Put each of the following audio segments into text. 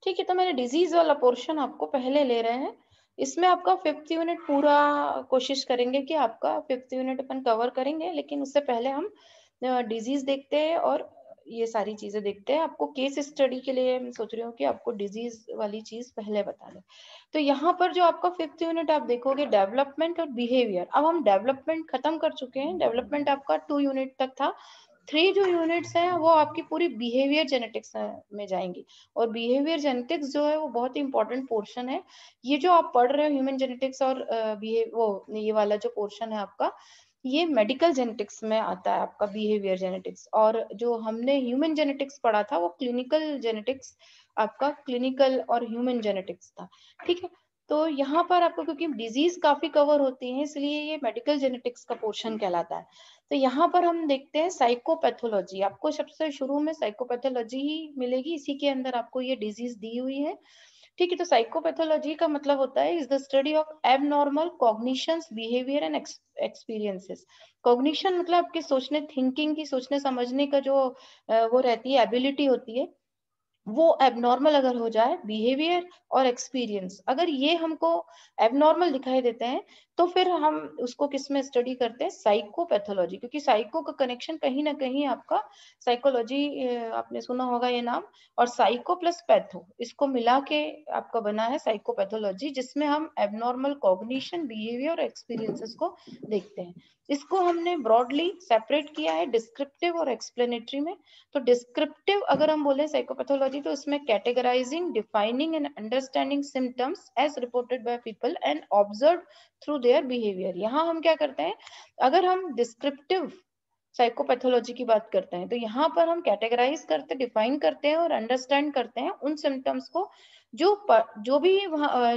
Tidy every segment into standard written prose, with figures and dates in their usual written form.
ठीक है, तो मैंने डिजीज वाला पोर्शन आपको पहले ले रहे हैं। इसमें आपका 5th यूनिट पूरा कोशिश करेंगे कि आपका 5th यूनिट अपन कवर करेंगे, लेकिन उससे पहले हम डिजीज देखते हैं और ये सारी चीजें देखते हैं। आपको केस स्टडी के लिए मैं सोच रही हूँ कि आपको डिजीज वाली चीज पहले बता दें। तो यहाँ पर जो आपका 5th यूनिट आप देखोगे डेवलपमेंट और बिहेवियर। अब हम डेवलपमेंट खत्म कर चुके हैं, डेवलपमेंट आपका 2 यूनिट तक था। 3 जो यूनिट्स हैं वो आपकी पूरी बिहेवियर जेनेटिक्स में जाएंगी। और बिहेवियर जेनेटिक्स जो है वो बहुत ही इंपॉर्टेंट पोर्शन है। ये जो आप पढ़ रहे हो ह्यूमन जेनेटिक्स और ये वाला जो पोर्शन है आपका, ये मेडिकल जेनेटिक्स में आता है आपका बिहेवियर जेनेटिक्स। और जो हमने ह्यूमन जेनेटिक्स पढ़ा था वो क्लिनिकल जेनेटिक्स, आपका क्लिनिकल और ह्यूमन जेनेटिक्स था। ठीक है, तो यहाँ पर आपको क्योंकि डिजीज काफी कवर होती है इसलिए ये मेडिकल जेनेटिक्स का पोर्शन कहलाता है। तो यहाँ पर हम देखते हैं साइकोपैथोलॉजी। आपको सबसे शुरू में साइकोपैथोलॉजी ही मिलेगी, इसी के अंदर आपको ये डिजीज दी हुई है। ठीक है, तो साइकोपैथोलॉजी का मतलब होता है is the study of abnormal cognitions behaviour and experiences. Cognition मतलब आपके सोचने, थिंकिंग की, सोचने समझने का जो वो रहती है, एबिलिटी होती है, वो एबनॉर्मल अगर हो जाए, बिहेवियर और एक्सपीरियंस अगर ये हमको एबनॉर्मल दिखाई देते हैं, तो फिर हम उसको किस में स्टडी करते हैं, साइकोपैथोलॉजी। क्योंकि साइको का कनेक्शन कहीं ना कहीं आपका साइकोलॉजी, आपने सुना होगा ये नाम, और साइको प्लस पैथो इसको मिला के आपका बना है साइकोपैथोलॉजी, जिसमें हम एबनॉर्मल कॉग्निशन, बिहेवियर और एक्सपीरियंसेस को देखते हैं। इसको हमने ब्रॉडली सेपरेट किया है डिस्क्रिप्टिव और एक्सप्लेनेटरी में। तो डिस्क्रिप्टिव अगर हम बोले साइकोपैथोलॉजी, तो इसमें categorising, defining and understanding symptoms as reported by people and observe through their behaviour. यहाँ हम क्या करते हैं, अगर हम डिस्क्रिप्टिव साइकोपैथोलॉजी की बात करते हैं तो यहाँ पर हम कैटेगराइज करते, डिफाइन करते हैं और अंडरस्टैंड करते हैं उन सिम्टम्स को जो भी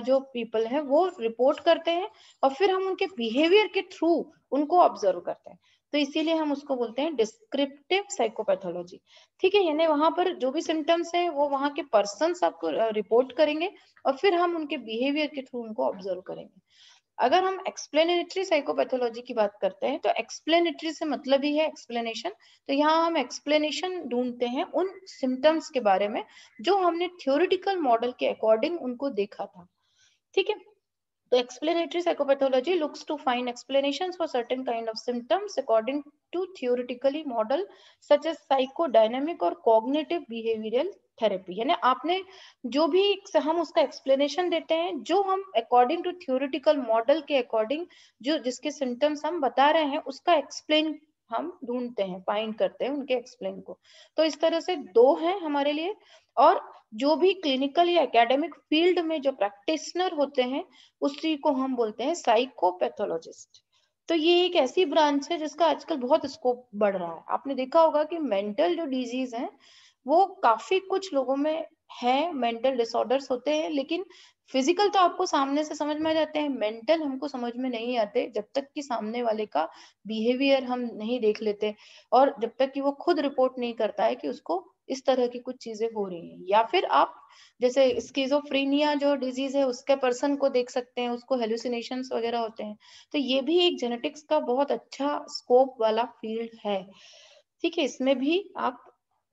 जो पीपल है वो रिपोर्ट करते हैं, और फिर हम उनके बिहेवियर के थ्रू उनको ऑब्जर्व करते हैं। तो इसीलिए हम उसको बोलते हैं डिस्क्रिप्टिव साइकोपैथोलॉजी। ठीक है, यानी वहां पर जो भी सिम्टम्स है वो वहां के पर्सन्स आपको रिपोर्ट करेंगे, और फिर हम उनके बिहेवियर के थ्रू उनको ऑब्जर्व करेंगे। अगर हम एक्सप्लेनेटरी साइकोपैथोलॉजी की बात करते हैं तो एक्सप्लेनेटरी से मतलब ही है एक्सप्लेनेशन। तो यहाँ हम एक्सप्लेनेशन ढूंढते हैं उन सिम्टम्स के बारे में जो हमने थ्योरेटिकल मॉडल के अकॉर्डिंग उनको देखा था। ठीक है, तो explanatory psychopathology looks to find explanations for certain kind of symptoms according to theoretically model such as psychodynamic और cognitive behavioral therapy। यानी आपने जो भी हम उसका explanation देते हैं जो हम according to theoretical model के according जो जिसके symptoms हम बता रहे हैं उसका explain हम ढूंढते हैं, फाइंड करते हैं उनके एक्सप्लेन को। तो इस तरह से दो हैं हमारे लिए। और जो भी क्लिनिकल या एकेडमिक फील्ड में जो प्रैक्टिशनर होते हैं उसी को हम बोलते हैं साइकोपैथोलॉजिस्ट। तो ये एक ऐसी ब्रांच है जिसका आजकल बहुत स्कोप बढ़ रहा है। आपने देखा होगा कि मेंटल जो डिजीज है वो काफी कुछ लोगों में है, मेंटल डिसऑर्डर्स होते हैं, लेकिन फिजिकल तो आपको सामने से समझ में आ जाते हैं, मेंटल हमको समझ में नहीं आते जब तक कि सामने वाले का बिहेवियर हम नहीं देख लेते, और जब तक कि वो खुद रिपोर्ट नहीं करता है कि उसको इस तरह की कुछ चीजें हो रही हैं। या फिर आप जैसे स्किज़ोफ्रेनिया जो डिजीज है उसके पर्सन को देख सकते हैं, उसको हेलुसिनेशंस वगैरह होते हैं। तो ये भी एक जेनेटिक्स का बहुत अच्छा स्कोप वाला फील्ड है। ठीक है, इसमें भी आप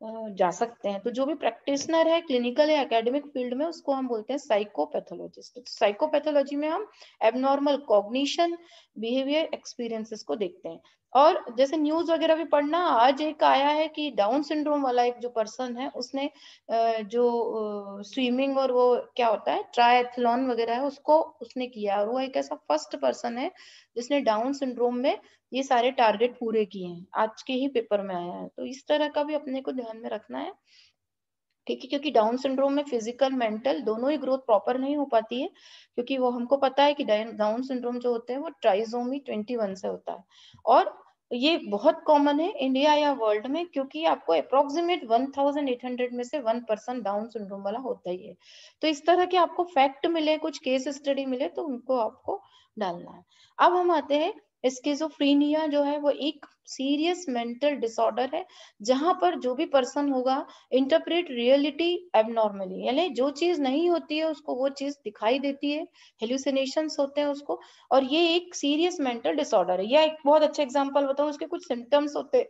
जा सकते हैं। तो जो भी प्रैक्टिशनर है क्लिनिकल या एकेडमिक फील्ड में उसको हम बोलते हैं साइकोपैथोलॉजिस्ट। तो साइकोपैथोलॉजी में हम एबनॉर्मल कॉग्निशन, बिहेवियर, एक्सपीरियंसेस को देखते हैं। और जैसे न्यूज वगैरह भी पढ़ना, आज एक आया है कि डाउन सिंड्रोम वाला एक जो पर्सन है उसने जो स्विमिंग और वो क्या होता है ट्रायथलॉन वगैरह है उसको उसने किया, और वो एक ऐसा फर्स्ट पर्सन है जिसने डाउन सिंड्रोम में ये सारे टारगेट पूरे किए हैं। आज के ही पेपर में आया है। तो इस तरह का भी अपने को ध्यान में रखना है। ठीक है, क्योंकि डाउन सिंड्रोम में फिजिकल मेंटल दोनों ही ग्रोथ प्रॉपर नहीं हो पाती है, क्योंकि वो हमको पता है कि डाउन सिंड्रोम जो होते हैं वो ट्राइसोमी 21 से होता है। और ये बहुत कॉमन है इंडिया या वर्ल्ड में, क्योंकि आपको अप्रोक्सीमेट 1800 में से 1% डाउन सिंड्रोम वाला होता ही है। तो इस तरह के आपको फैक्ट मिले, कुछ केस स्टडी मिले तो उनको आपको डालना है। अब हम आते हैं, स्किज़ोफ्रेनिया जो है वो एक सीरियस मेंटल डिसऑर्डर है जहां पर जो भी पर्सन होगा इंटरप्रेट रियलिटी एबनॉर्मली, यानी जो चीज नहीं होती है उसको वो चीज दिखाई देती है, हेलुसिनेशंस होते हैं उसको। और ये एक सीरियस मेंटल डिसऑर्डर है। या एक बहुत अच्छा एग्जांपल बताऊं, उसके कुछ सिम्टम्स होते हैं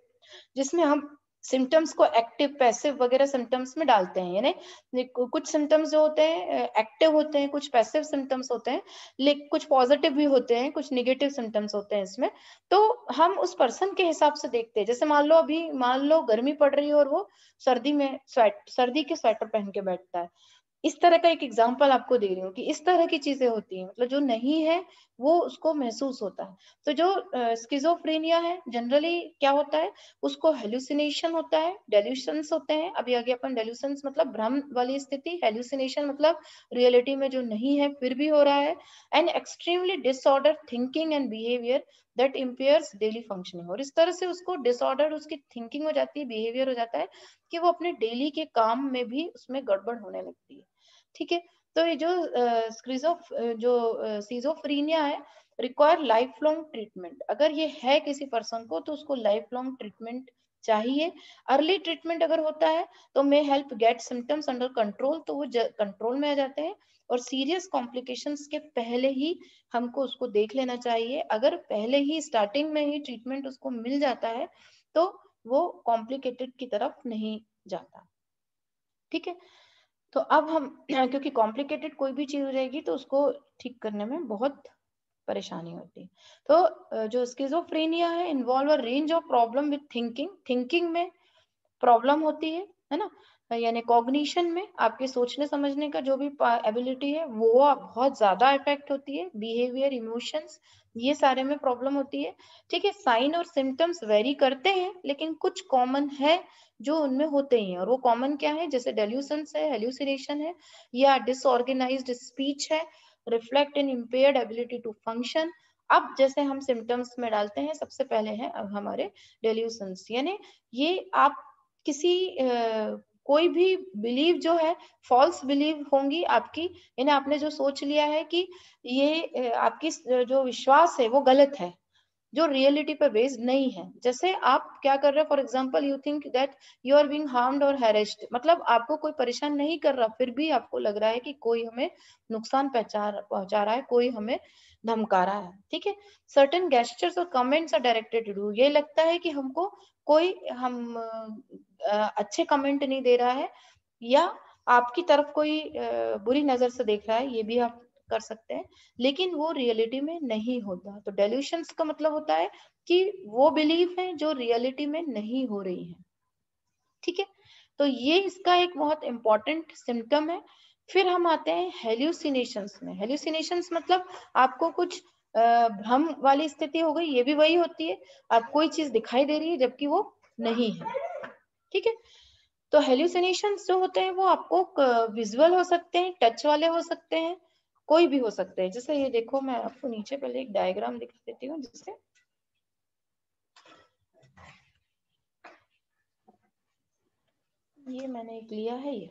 जिसमें हम सिम्टम्स को एक्टिव, पैसिव वगैरह सिम्टम्स में डालते हैं। यानी कुछ सिम्टम्स जो होते हैं एक्टिव होते हैं, कुछ पैसिव सिम्टम्स होते हैं, लेकिन कुछ पॉजिटिव भी होते हैं, कुछ नेगेटिव सिम्टम्स होते हैं इसमें। तो हम उस पर्सन के हिसाब से देखते हैं। जैसे मान लो गर्मी पड़ रही है और वो सर्दी के स्वेटर पहन के बैठता है। इस तरह का एक एग्जांपल आपको दे रही हूँ कि इस तरह की चीजें होती हैं, मतलब जो नहीं है वो उसको महसूस होता है। तो जो स्किज़ोफ्रेनिया है जनरली क्या होता है, उसको हेलुसिनेशन होता है, डेल्यूशंस होते हैं। अभी आगे अपन डेल्यूशंस मतलब भ्रम वाली स्थिति, हेलुसिनेशन मतलब रियलिटी में जो नहीं है फिर भी हो रहा है। And extremely disorder thinking and behaviour that impairs daily functioning. और इस तरह से उसको डिसऑर्डर उसकी थिंकिंग हो जाती है, बिहेवियर हो जाता है कि वो अपने डेली के काम में भी उसमें गड़बड़ होने लगती है। ठीक है। तो ये जो सीजोफ्रीनिया है, रिक्वायर लाइफ लॉन्ग ट्रीटमेंट। अगर ये है किसी पर्सन को तो उसको लाइफ लॉन्ग ट्रीटमेंट चाहिए। अर्ली ट्रीटमेंट अगर होता है तो may help gate symptoms under control, तो वो कंट्रोल में आ जाते हैं। और सीरियस कॉम्प्लिकेशंस के पहले ही हमको उसको देख लेना चाहिए। अगर पहले ही स्टार्टिंग में ही ट्रीटमेंट उसको मिल जाता है तो वो कॉम्प्लिकेटेड की तरफ नहीं जाता। ठीक है। तो अब हम क्योंकि कॉम्प्लिकेटेड कोई भी चीज हो जाएगी तो उसको ठीक करने में बहुत परेशानी होती है। तो जो स्किज़ोफ्रेनिया है involve a range of problem with thinking में प्रॉब्लम होती है ना। यानी कॉग्निशन में आपके सोचने समझने का जो भी एबिलिटी है वो बहुत ज्यादा इफेक्ट होती है। बिहेवियर, इमोशंस, ये सारे में प्रॉब्लम होती है। ठीक है। साइन और सिम्टम्स वेरी करते हैं लेकिन कुछ कॉमन है जो उनमें होते ही हैं। और वो कॉमन क्या है, जैसे डेल्यूशंस है, हेल्यूसिनेशन है, या डिसऑर्गेनाइज्ड स्पीच है, reflect in impaired ability to function. अब जैसे हम सिम्टम्स में डालते हैं, सबसे पहले है अब हमारे डेल्यूशंस। यानी ये आप किसी कोई भी बिलीव जो है, फॉल्स बिलीव होंगी आपकी। यानी आपने जो सोच लिया है कि ये आपकी जो विश्वास है वो गलत है, जो रियलिटी पर बेस्ड नहीं है। जैसे आप क्या कर रहे हो, for example you think that you are being harmed और हैरेस्ड, मतलब आपको कोई परेशान नहीं कर रहा, फिर भी आपको लग रहा है कि कोई हमें नुकसान पहुंचा रहा है, कोई हमें धमका रहा है। ठीक है। सर्टेन गेस्चर्स और कमेंट्स आर डायरेक्टेड टू, ये लगता है कि हमको कोई हम अच्छे कमेंट नहीं दे रहा है, या आपकी तरफ कोई बुरी नजर से देख रहा है, ये भी आप कर सकते हैं। लेकिन वो रियलिटी में नहीं होता। तो डेल्यूशंस का मतलब होता है कि वो बिलीफ है जो रियलिटी में नहीं हो रही है। ठीक है। तो ये इसका एक बहुत इंपॉर्टेंट सिम्टम है। फिर हम आते हैं हेल्यूसिनेशंस में। हेल्यूसिनेशंस मतलब आपको कुछ भ्रम वाली स्थिति हो गई, ये भी वही होती है, आपको कोई चीज दिखाई दे रही है जबकि वो नहीं है। ठीक है। तो हेल्यूसिनेशंस जो होते हैं वो आपको विजुअल हो सकते हैं, टच वाले हो सकते हैं, कोई भी हो सकते हैं। जैसे ये देखो, मैं आपको नीचे पहले एक डायग्राम दिखा देती हूँ जिससे ये मैंने एक लिया है, ये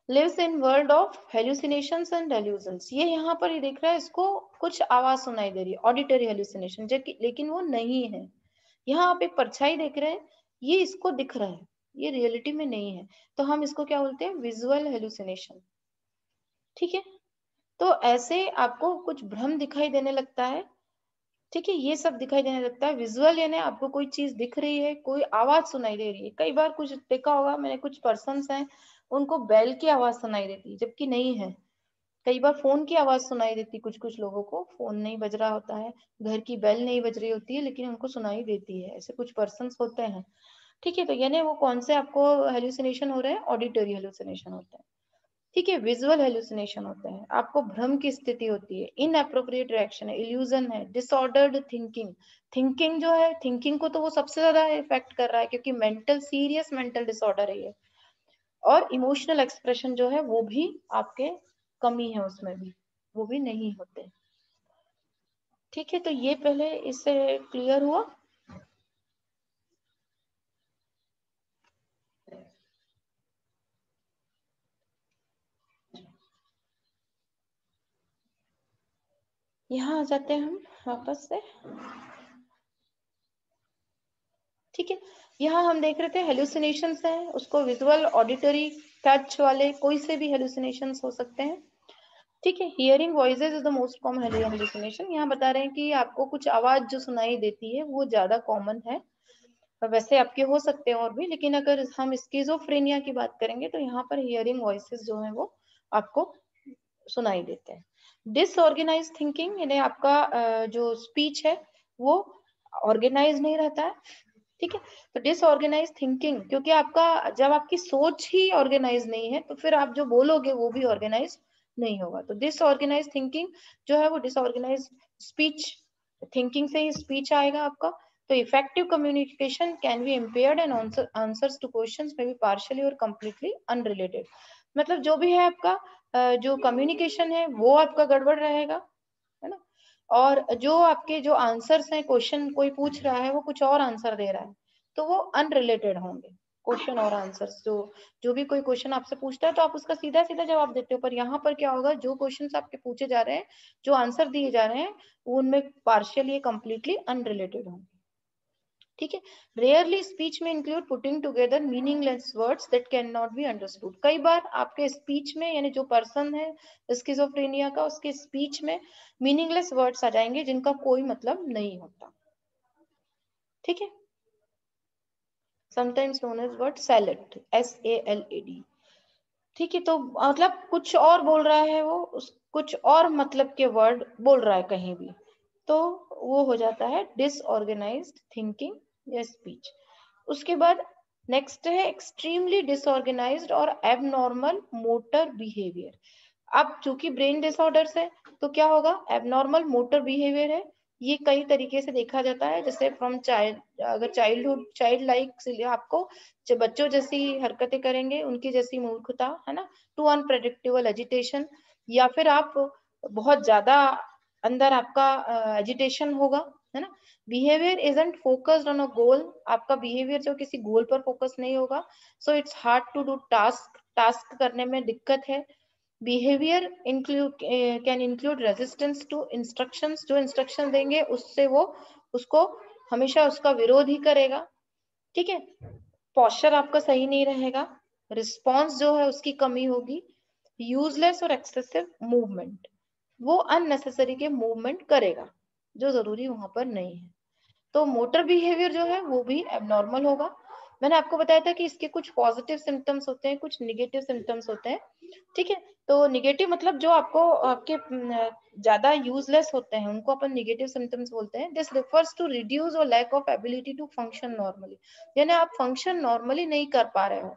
lives in world of hallucinations and delusions. ये यहाँ पर ये दिख रहा है, इसको कुछ आवाज सुनाई दे रही है, ऑडिटरी हेल्यूसिनेशन, लेकिन वो नहीं है। यहाँ आप एक परछाई देख रहे हैं, ये इसको दिख रहा है, ये रियलिटी में नहीं है। तो हम इसको क्या बोलते हैं, विजुअल हेल्यूसिनेशन। ठीक है। तो ऐसे आपको कुछ भ्रम दिखाई देने लगता है। ठीक है। ये सब दिखाई देने लगता है विजुअल, यानी आपको कोई चीज दिख रही है, कोई आवाज सुनाई दे रही है। कई बार कुछ देखा होगा मैंने, कुछ पर्सन्स हैं उनको बेल की आवाज सुनाई देती है जबकि नहीं है। कई बार फोन की आवाज सुनाई देती, कुछ कुछ लोगों को फोन नहीं बज रहा होता है, घर की बेल नहीं बज रही होती है, लेकिन उनको सुनाई देती है। ऐसे कुछ पर्सन्स होते हैं। ठीक है। तो यानी वो कौन से आपको हेल्यूसिनेशन हो रहे हैं, ऑडिटरी हेल्यूसिनेशन होते हैं। ठीक है। विजुअल हेल्यूसिनेशन होते हैं, आपको भ्रम की स्थिति होती है, इनअप्रोप्रिएट रिएक्शन है, इल्यूजन है, डिसऑर्डर्ड थिंकिंग। थिंकिंग जो है, थिंकिंग को तो वो सबसे ज्यादा इफेक्ट कर रहा है क्योंकि सीरियस मेंटल डिसऑर्डर है ये। और इमोशनल एक्सप्रेशन जो है वो भी आपके कमी है, उसमें भी वो भी नहीं होते। ठीक है। तो ये पहले इससे क्लियर हुआ। यहाँ आ जाते हैं हम वापस से। ठीक है। यहाँ हम देख रहे थे हेलुसिनेशंस हैं, उसको विजुअल, ऑडिटरी, टच वाले कोई से भी हेलुसिनेशंस हो सकते हैं। ठीक है। Hearing voices is the most common hallucination. यहाँ बता रहे हैं कि आपको कुछ आवाज जो सुनाई देती है वो ज्यादा कॉमन है। वैसे आपके हो सकते हैं और भी, लेकिन अगर हम स्किज़ोफ्रेनिया की बात करेंगे तो यहाँ पर हियरिंग वॉइसेस जो है वो आपको सुनाई देते हैं। डिसऑर्गेनाइज थिंकिंग, यानी आपका जो स्पीच है वो ऑर्गेनाइज नहीं रहता है, ठीक है। तो डिसऑर्गेनाइज थिंकिंग, क्योंकि आपका जब आपकी सोच ही ऑर्गेनाइज नहीं है तो फिर आप जो बोलोगे वो भी ऑर्गेनाइज नहीं होगा। तो डिसऑर्गेनाइज थिंकिंग जो है वो डिसऑर्गेनाइज स्पीच, थिंकिंग से ही स्पीच आएगा आपका। तो effective communication can be impaired and answers two questions may be partially और कंप्लीटली अनरिलेटेड। मतलब जो भी है आपका जो कम्युनिकेशन है वो आपका गड़बड़ रहेगा, है ना। और जो आपके जो आंसर्स हैं, क्वेश्चन कोई पूछ रहा है वो कुछ और आंसर दे रहा है, तो वो अनरिलेटेड होंगे क्वेश्चन और आंसर्स। जो भी कोई क्वेश्चन आपसे पूछता है तो आप उसका सीधा सीधा जवाब देते हो, पर यहाँ पर क्या होगा, जो क्वेश्चंस आपके पूछे जा रहे हैं, जो आंसर दिए जा रहे हैं, वो उनमें पार्शियली कंप्लीटली अनरिलेटेड होंगे, ठीक है। रेयरली स्पीच में include putting together meaningless words that can not be understood. कई बार आपके स्पीच में, यानी जो पर्सन है स्किज़ोफ्रेनिया का, उसके स्पीच में मीनिंगलेस वर्ड्स आ जाएंगे जिनका कोई मतलब नहीं होता, ठीक है। Sometimes known as word salad, SALAD, ठीक है। तो मतलब कुछ और बोल रहा है वो, कुछ और मतलब के वर्ड बोल रहा है कहीं भी, तो वो हो जाता है डिसऑर्गेनाइज्ड थिंकिंग या स्पीच। उसके बाद नेक्स्ट है एक्सट्रीमली डिसऑर्गेनाइज्ड और एबनॉर्मल मोटर बिहेवियर। अब चूंकि ब्रेन डिसऑर्डर्स है तो क्या होगा, एबनॉर्मल मोटर बिहेवियर है, ये कई तरीके से देखा जाता है। जैसे फ्रॉम चाइल्ड, अगर चाइल्ड लाइक आपको बच्चों जैसी हरकतें करेंगे, उनकी जैसी मूर्खता, है ना, टू अनप्रेडिक्टेबल एजिटेशन, या फिर आप बहुत ज्यादा अंदर आपका एजिटेशन होगा, है ना। Behaviour isn't focused on a goal, आपका बिहेवियर जो किसी गोल पर फोकस नहीं होगा। So it's hard to do task करने में दिक्कत है। Behaviour include can include resistance to instructions, जो इंस्ट्रक्शन देंगे उससे वो उसको हमेशा उसका विरोध ही करेगा, ठीक है। पोस्चर आपका सही नहीं रहेगा, रिस्पॉन्स जो है उसकी कमी होगी, यूजलेस और एक्सेसिव मूवमेंट, वो अननेसेसरी के मूवमेंट करेगा जो जरूरी वहां पर नहीं है। तो मोटर बिहेवियर जो है वो भी एबनॉर्मल होगा। मैंने आपको बताया था कि इसके कुछ पॉजिटिव सिम्टम्स होते हैं, कुछ निगेटिव सिम्टम्स होते हैं, ठीक है। तो निगेटिव मतलब जो आपको आपके ज्यादा यूजलेस होते हैं उनको अपन निगेटिव सिम्टम्स बोलते हैं। दिस रिफर्स टू रिड्यूस और lack of ability to function normally, यानी आप फंक्शन नॉर्मली नहीं कर पा रहे हो।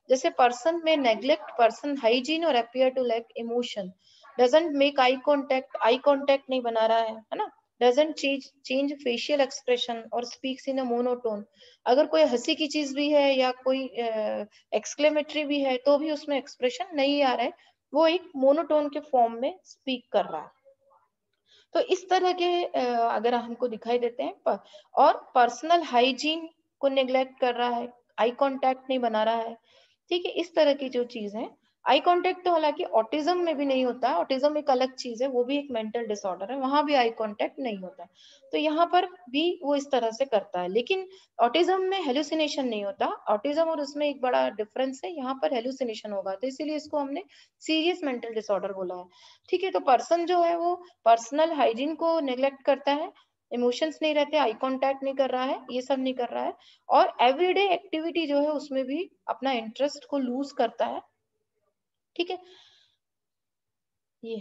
जैसे पर्सन में नेग्लेक्ट पर्सन हाइजीन और appear to lack emotion, doesn't make eye contact नहीं बना रहा है ना, डजंट चेंज फेशियल एक्सप्रेशन और स्पीक्स इन अ मोनोटोन। अगर कोई हंसी की चीज भी है या कोई एक्सक्लेमेटरी भी है तो भी उसमें एक्सप्रेशन नहीं आ रहा है, वो एक मोनोटोन के फॉर्म में स्पीक कर रहा है। तो इस तरह के अगर हमको दिखाई देते हैं और पर्सनल हाइजीन को नेग्लेक्ट कर रहा है, आई कांटेक्ट नहीं बना रहा है, ठीक है। इस तरह की जो चीज है, आई कांटेक्ट तो हालांकि ऑटिज्म में भी नहीं होता है, ऑटिज्म एक अलग चीज है, वो भी एक मेंटल डिसऑर्डर है, वहां भी आई कांटेक्ट नहीं होता है। तो यहाँ पर भी वो इस तरह से करता है, लेकिन ऑटिज्म में हेलुसिनेशन नहीं होता। ऑटिज्म और उसमें एक बड़ा डिफरेंस है, यहाँ पर हेलुसिनेशन होगा, तो इसीलिए इसको हमने सीरियस मेंटल डिसऑर्डर बोला है, ठीक है। तो पर्सन जो है वो पर्सनल हाइजीन को नेग्लेक्ट करता है, इमोशंस नहीं रहते, आई कांटेक्ट नहीं कर रहा है, ये सब नहीं कर रहा है, और एवरीडे एक्टिविटी जो है उसमें भी अपना इंटरेस्ट को लूज करता है, ठीक है। ये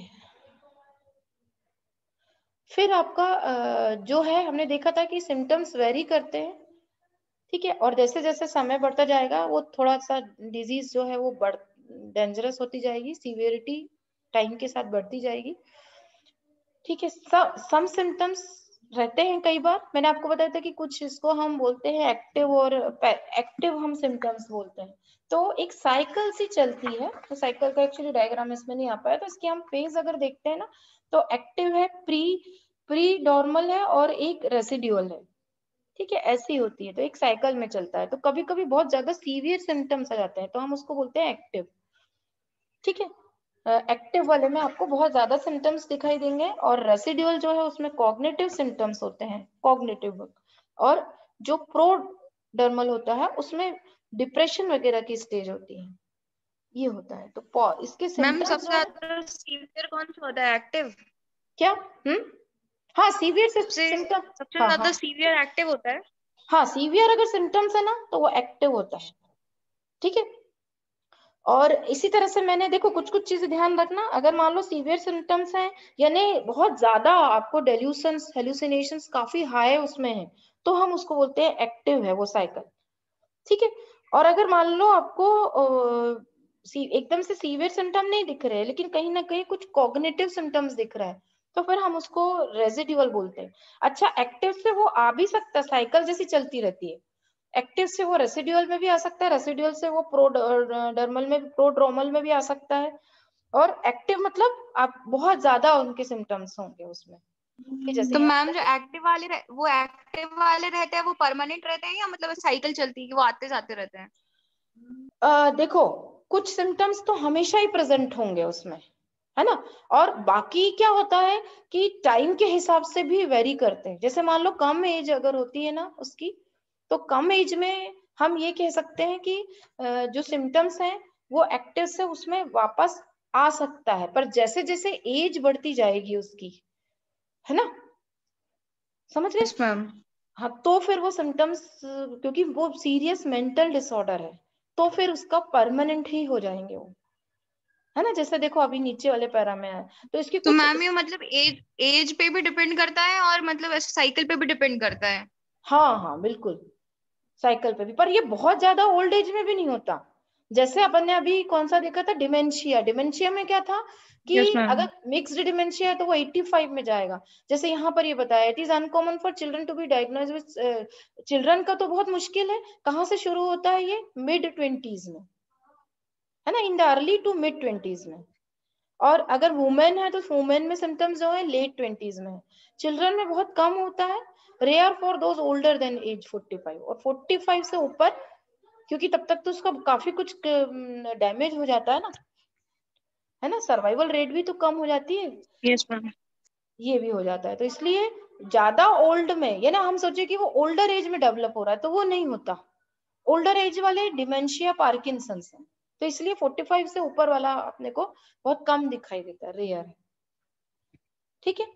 फिर आपका जो है हमने देखा था कि सिम्टम्स वेरी करते हैं, ठीक है, और जैसे जैसे समय बढ़ता जाएगा वो थोड़ा सा डिजीज जो है वो डेंजरस होती जाएगी, सीवियरिटी टाइम के साथ बढ़ती जाएगी, ठीक है। सम सिम्टम्स रहते हैं कई बार, मैंने आपको बताया था कि कुछ इसको हम बोलते हैं एक्टिव और एक्टिव हम सिम्टम्स बोलते हैं। तो एक साइकिल सी चलती है, तो साइकिल का एक्चुअली डायग्राम इसमें नहीं आ पाया, तो इसके हम फेज अगर देखते हैं ना, तो एक्टिव है, प्री नॉर्मल है और एक रेसिड्यूअल है, ठीक है, ऐसी होती है। तो एक साइकिल में चलता है, तो कभी कभी बहुत ज्यादा सीवियर सिम्टम्स आ जाते हैं तो हम उसको बोलते हैं एक्टिव, ठीक है। एक्टिव वाले में आपको बहुत ज्यादा सिम्टम्स दिखाई देंगे, और रेसिडुअल जो है उसमें कॉग्निटिव सिम्टम्स होते हैं, कॉग्निटिव। और जो प्रोडर्मल होता है उसमें डिप्रेशन वगैरह की स्टेज होती है, ये होता है। तो इसके मैम सिम्टम्स सबसे जो है, ज्यादा सीवियर कौन सा होता है, एक्टिव? क्या हाँ सीवियर सबसे सिम्टम, सबसे हाँ ज्यादा हाँ सीवियर एक्टिव होता है। हाँ, सीवियर अगर सिम्टम्स है ना तो वो एक्टिव होता है, ठीक है। और इसी तरह से मैंने देखो कुछ कुछ चीजें ध्यान रखना, अगर मान लो सीवियर सिम्टम्स हैं यानी बहुत ज्यादा आपको डेल्यूशंस हेलुसिनेशंस काफी हाई उसमें है, तो हम उसको बोलते हैं एक्टिव है वो साइकिल, ठीक है। और अगर मान लो आपको एकदम से सीवियर सिम्टम नहीं दिख रहे लेकिन कहीं ना कहीं कुछ कॉग्निटिव सिम्टम्स दिख रहा है, तो फिर हम उसको रेजिडुअल बोलते हैं। अच्छा, एक्टिव से वो आ भी सकता है, साइकिल जैसी चलती रहती है। एक्टिव से वो रेसिडुअल में भी आ सकता है, रेसिडुअल से वो प्रोडर्मल में प्रोड्रोमल में भी आ सकता है। और एक्टिव मतलब आप बहुत ज्यादा उनके सिम्टम्स होंगे उसमें, कि जैसे तो यहाँ मैम जो पर वो एक्टिव वाले रहते हैं वो परमानेंट रहते हैं या मतलब साइकिल चलती है कि वो आते जाते रहते हैं? देखो कुछ सिम्टम्स तो हमेशा ही प्रेजेंट होंगे उसमें, है ना। और बाकी क्या होता है कि टाइम के हिसाब से भी वेरी करते हैं। जैसे मान लो कम एज अगर होती है ना उसकी, तो कम एज में हम ये कह सकते हैं कि जो सिम्टम्स हैं वो एक्टिव से उसमें वापस आ सकता है, पर जैसे जैसे एज बढ़ती जाएगी उसकी, है ना, समझ गए। Yes ma'am. हाँ, तो फिर वो सिम्टम्स, क्योंकि वो सीरियस मेंटल डिसऑर्डर है, तो फिर उसका परमानेंट ही हो जाएंगे वो, है ना। जैसे देखो अभी नीचे वाले पैरा में है, तो इसकी तो कुछ मैम ये मतलब एज एज पे भी डिपेंड करता है और मतलब ऐसे साइकिल पे भी डिपेंड करता है? हाँ हाँ बिल्कुल, साइकिल पे भी, पर ये बहुत ज्यादा ओल्ड एज में भी नहीं होता। जैसे अपन ने अभी कौन सा देखा था, डिमेंशिया, डिमेंशिया में क्या था कि यस मैम। अगर मिक्स्ड डिमेंशिया है तो वो 85 में जाएगा। जैसे यहाँ पर ये बताया, it is uncommon for children to be diagnose with, children का तो बहुत मुश्किल है, कहाँ से शुरू होता है ये, मिड 20s में, है ना, in the early to mid 20s में। और अगर वुमेन है तो वुमेन में सिम्टम्स जो है लेट 20s में है। चिल्ड्रन में बहुत कम होता है, rare for those older than age 45, और 45 से ऊपर, क्योंकि तब तक तो उसका काफी कुछ डैमेज हो जाता है ना, सर्वाइवल रेट भी तो कम हो जाती है, यस मैम। ये भी हो जाता है। तो इसलिए ज्यादा ओल्ड में, ये ना हम सोचे कि वो ओल्डर एज में डेवलप हो रहा है, तो वो नहीं होता। ओल्डर एज वाले डिमेंशिया पार्किंसंस है, तो इसलिए 45 से ऊपर वाला अपने को बहुत कम दिखाई देता है, रेयर है, ठीक है।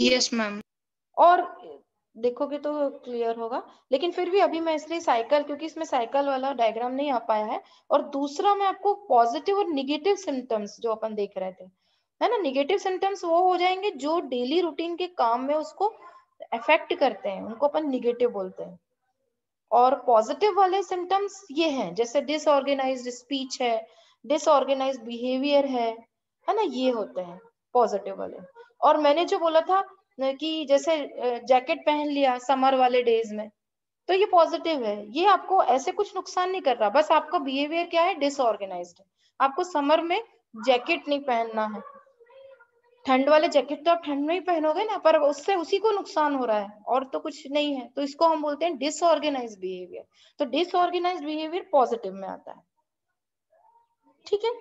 Yes ma'am. और देखोगे तो क्लियर होगा, लेकिन फिर भी अभी मैं इसलिए साइकिल, क्योंकि इसमें साइकिल वाला डायग्राम नहीं आ पाया है। और दूसरा मैं आपको पॉजिटिव और निगेटिव सिम्टम्स जो अपन देख रहे थे, है ना, निगेटिव सिम्टम्स वो हो जाएंगे जो डेली रूटीन के काम में उसको अफेक्ट करते हैं, उनको अपन निगेटिव बोलते हैं। और पॉजिटिव वाले सिम्टम्स ये हैं, जैसे डिसऑर्गेनाइज्ड स्पीच है, डिसऑर्गेनाइज्ड बिहेवियर है ना, ये होते हैं पॉजिटिव वाले। और मैंने जो बोला था कि जैसे जैकेट पहन लिया समर वाले डेज में, तो ये पॉजिटिव है, ये आपको ऐसे कुछ नुकसान नहीं कर रहा, बस आपका बिहेवियर क्या है, डिसऑर्गेनाइज्ड है। आपको समर में जैकेट नहीं पहनना है, ठंड वाले जैकेट तो आप ठंड में ही पहनोगे ना, पर उससे उसी को नुकसान हो रहा है और तो कुछ नहीं है, तो इसको हम बोलते हैं डिसऑर्गेनाइज्ड बिहेवियर। तो डिसऑर्गेनाइज्ड बिहेवियर पॉजिटिव में आता है, ठीक है।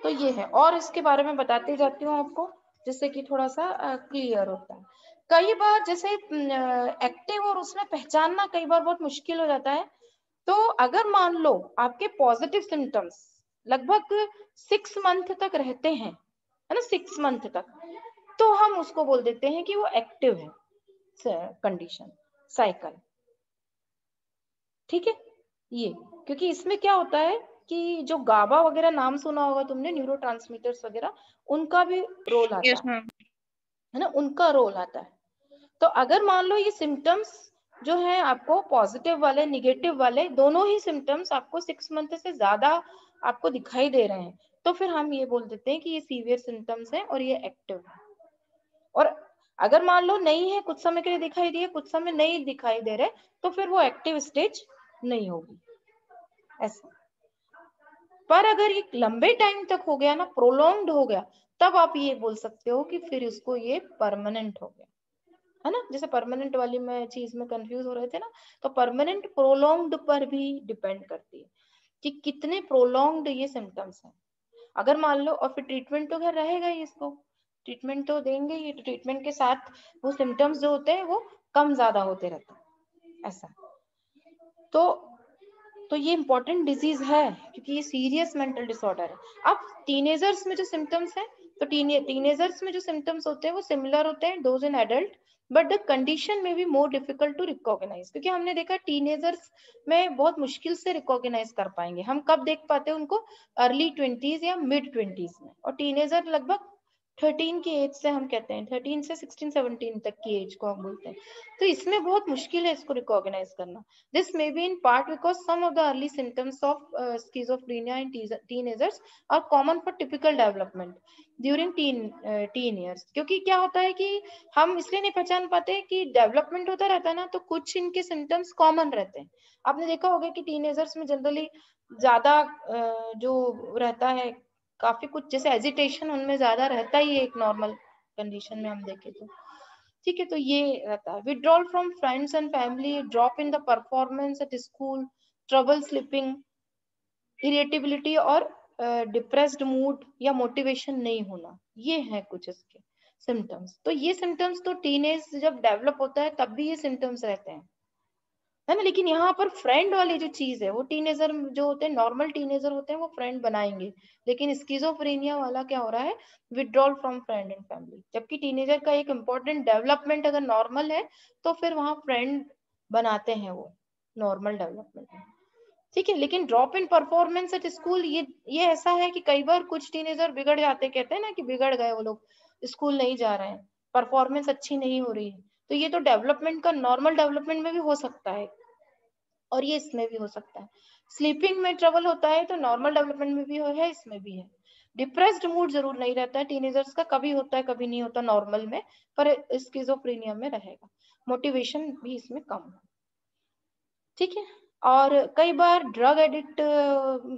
तो ये है, और इसके बारे में बताती जाती हूँ आपको, जिससे कि थोड़ा सा क्लियर होता है। कई बार जैसे एक्टिव और उसमें पहचानना कई बार बहुत मुश्किल हो जाता है। तो अगर मान लो आपके पॉजिटिव सिम्टम्स लगभग 6 मंथ तक रहते हैं, है ना, 6 मंथ तक, तो हम उसको बोल देते हैं कि वो एक्टिव है कंडीशन, साइकिल, ठीक है। ये क्योंकि इसमें क्या होता है कि जो गाबा वगैरह नाम सुना होगा तुमने, न्यूरोट्रांसमीटर्स वगैरह, उनका भी रोल आता यस मैम। है ना, उनका रोल आता है। तो अगर मान लो ये सिम्टम्स जो है आपको पॉजिटिव वाले निगेटिव वाले दोनों ही सिम्टम्स आपको 6 मंथ से ज्यादा आपको दिखाई दे रहे हैं, तो फिर हम ये बोल देते हैं कि ये सीवियर सिम्टम्स है और ये एक्टिव है। और अगर मान लो नहीं है, कुछ समय के लिए दिखाई दिए, कुछ समय नहीं दिखाई दे रहे, तो फिर वो एक्टिव स्टेज नहीं होगी, ऐसा। पर अगर ये लंबे टाइम तक हो गया ना, प्रोलॉन्ग्ड हो गया, तब आप ये बोल सकते हो कि फिर इसको ये परमानेंट हो गया, है ना। जैसे परमानेंट वाली में चीज में कंफ्यूज हो रहे थे ना, तो परमानेंट प्रोलॉन्ग्ड पर भी डिपेंड करती है कि कितने प्रोलॉन्ग्ड ये सिम्टम्स हैं। अगर मान लो, और फिर ट्रीटमेंट तो घर रहेगा ही, इसको ट्रीटमेंट तो देंगे ही, ट्रीटमेंट के साथ वो सिम्टम्स जो होते हैं वो कम ज्यादा होते रहते हैं, ऐसा। तो ये इंपॉर्टेंट डिजीज है, क्योंकि ये सीरियस मेंटल डिसऑर्डर है। अब टीनेजर्स में जो सिम्टम्स है तो टीनेजर्स में जो सिम्टम्स होते हैं वो सिमिलर होते हैं those in adult, but the condition में भी मोर डिफिकल्ट टू रिकॉग्नाइज, क्योंकि हमने देखा टीनेजर्स में बहुत मुश्किल से रिकॉग्नाइज कर पाएंगे। हम कब देख पाते हैं उनको? अर्ली 20s या मिड 20s में, और टीनेजर लगभग 13 की एज से, हम कहते हैं 13 से 16-17 तक की एज को हम बोलते हैं। तो इसमें बहुत मुश्किल है इसको रिकॉग्नाइज करना। This may be in part because some of the early symptoms of schizophrenia in teenagers are common for typical development during teen years. क्योंकि क्या होता है कि हम इसलिए नहीं पहचान पाते कि डेवलपमेंट होता रहता है ना, तो कुछ इनके सिम्टम्स कॉमन रहते हैं। आपने देखा होगा कि टीनेजर्स में जनरली ज्यादा जो रहता है, काफी कुछ जैसे एजिटेशन उनमें ज्यादा रहता ही है एक नॉर्मल कंडीशन में हम देखें तो। ठीक है, तो ये रहता है withdrawal from friends and family, drop in the performance at school, trouble sleeping, irritability और डिप्रेस्ड मूड या मोटिवेशन नहीं होना, ये है कुछ इसके सिम्टम्स। तो ये सिम्टम्स तो टीनेज जब डेवलप होता है तब भी ये सिम्टम्स रहते हैं, है ना। लेकिन यहाँ पर फ्रेंड वाली जो चीज है वो टीनेजर जो होते हैं, नॉर्मल टीनेजर होते हैं, वो फ्रेंड बनाएंगे। लेकिन स्किज़ोफ्रेनिया वाला क्या हो रहा है? Withdrawal from friend and family. जबकि टीनेजर का एक इम्पोर्टेंट डेवलपमेंट अगर नॉर्मल है तो फिर वहां फ्रेंड बनाते हैं वो नॉर्मल डेवलपमेंट में। ठीक है, लेकिन drop in performance at school, ये ऐसा है कि कई बार कुछ टीनेजर बिगड़ जाते, कहते हैं ना कि बिगड़ गए वो लोग, स्कूल नहीं जा रहे हैं, परफॉर्मेंस अच्छी नहीं हो रही है, तो ये तो डेवलपमेंट का नॉर्मल डेवलपमेंट में भी हो सकता है और ये इसमें भी हो सकता है। स्लीपिंग में ट्रबल होता है तो नॉर्मल डेवलपमेंट में भी है, इसमें भी है। डिप्रेस्ड मूड जरूर नहीं रहता है टीनेजर्स का, कभी होता है कभी नहीं होता नॉर्मल में, पर स्किज़ोफ्रेनिया में रहेगा। मोटिवेशन भी इसमें कम है। ठीक है, और कई बार ड्रग एडिक्ट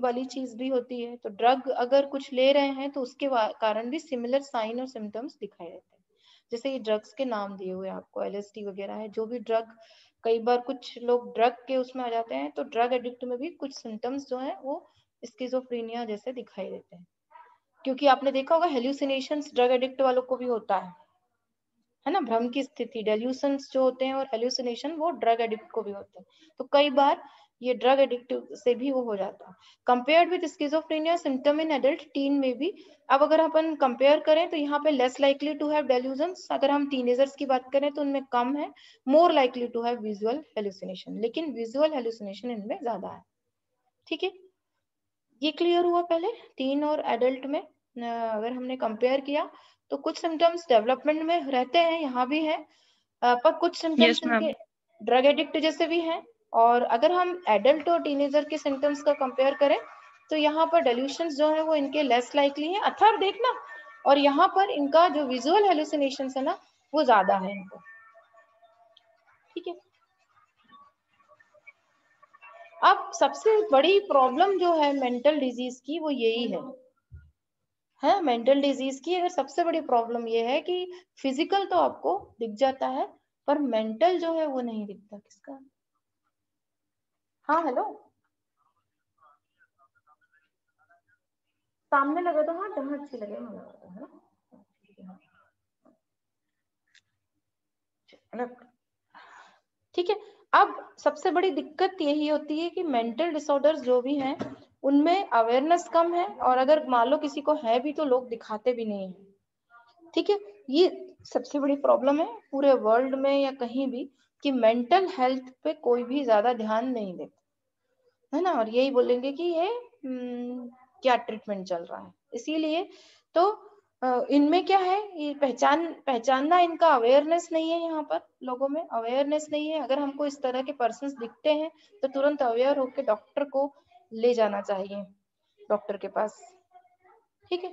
वाली चीज भी होती है, तो ड्रग अगर कुछ ले रहे हैं तो उसके कारण भी सिमिलर साइन और सिम्टम्स दिखाई देते हैं। जैसे ये ड्रग्स के नाम दिए हुए आपको, एलएसडी वगैरह है, जो भी ड्रग, कई बार कुछ लोग ड्रग के उसमें आ जाते हैं, तो ड्रग एडिक्ट में भी कुछ सिम्टम्स जो है वो स्किज़ोफ्रेनिया जैसे दिखाई देते हैं। क्योंकि आपने देखा होगा हेल्यूसिनेशंस ड्रग एडिक्ट वालों को भी होता है ना, भ्रम की स्थिति, डेल्यूशंस जो होते हैं और हेल्यूसिनेशन वो ड्रग एडिक्ट को भी होते हैं। तो कई बार ये ड्रग एडिक्ट से भी वो हो जाता है। Compared with schizophrenia symptom in adult tin में भी, अब अगर अपन कंपेयर करें तो यहाँ पे less likely to have delusions, अगर हम टीनेजर्स की बात करें तो उनमें कम है, more likely to have visual hallucination, लेकिन विजुअल हेल्यूसिनेशन इनमें ज्यादा है। ठीक है, ये क्लियर हुआ पहले टीन और एडल्ट में। अगर हमने कंपेयर किया तो कुछ सिम्टम्स डेवलपमेंट में रहते हैं, यहाँ भी है, पर कुछ यस सिम्टम्स मैम। इनके ड्रग एडिक्ट जैसे भी हैं। और अगर हम एडल्ट और टीनेजर के सिम्टम्स का कंपेयर करें तो यहाँ पर डेल्यूशंस जो है वो इनके लेस लाइकली है, अथर देखना, और यहाँ पर इनका जो विजुअल हेलुसिनेशंस है ना वो ज्यादा है इनको। ठीक है, अब सबसे बड़ी प्रॉब्लम जो है मेंटल डिजीज की वो यही है मेंटल डिजीज की अगर सबसे बड़ी प्रॉब्लम ये है कि फिजिकल तो आपको दिख जाता है पर मेंटल जो है वो नहीं दिखता। किसका? हाँ हेलो, सामने लगा तो हाँ जहाँ अच्छी लगे वहाँ लगा दो, है ना। ठीक है, अब सबसे बड़ी दिक्कत यही होती है कि मेंटल डिसऑर्डर्स जो भी हैं उनमें अवेयरनेस कम है, और अगर मान लो किसी को है भी तो लोग दिखाते भी नहीं है। ठीक है, ये सबसे बड़ी प्रॉब्लम है पूरे वर्ल्ड में या कहीं भी कि मेंटल हेल्थ पे कोई भी ज्यादा ध्यान नहीं देता, है ना। और यही बोलेंगे कि ये क्या ट्रीटमेंट चल रहा है। इसीलिए तो इनमें क्या है, ये पहचानना इनका अवेयरनेस नहीं है, यहाँ पर लोगों में अवेयरनेस नहीं है। अगर हमको इस तरह के पर्सन्स दिखते हैं तो तुरंत अवेयर होकर डॉक्टर को ले जाना चाहिए, डॉक्टर के पास। ठीक है,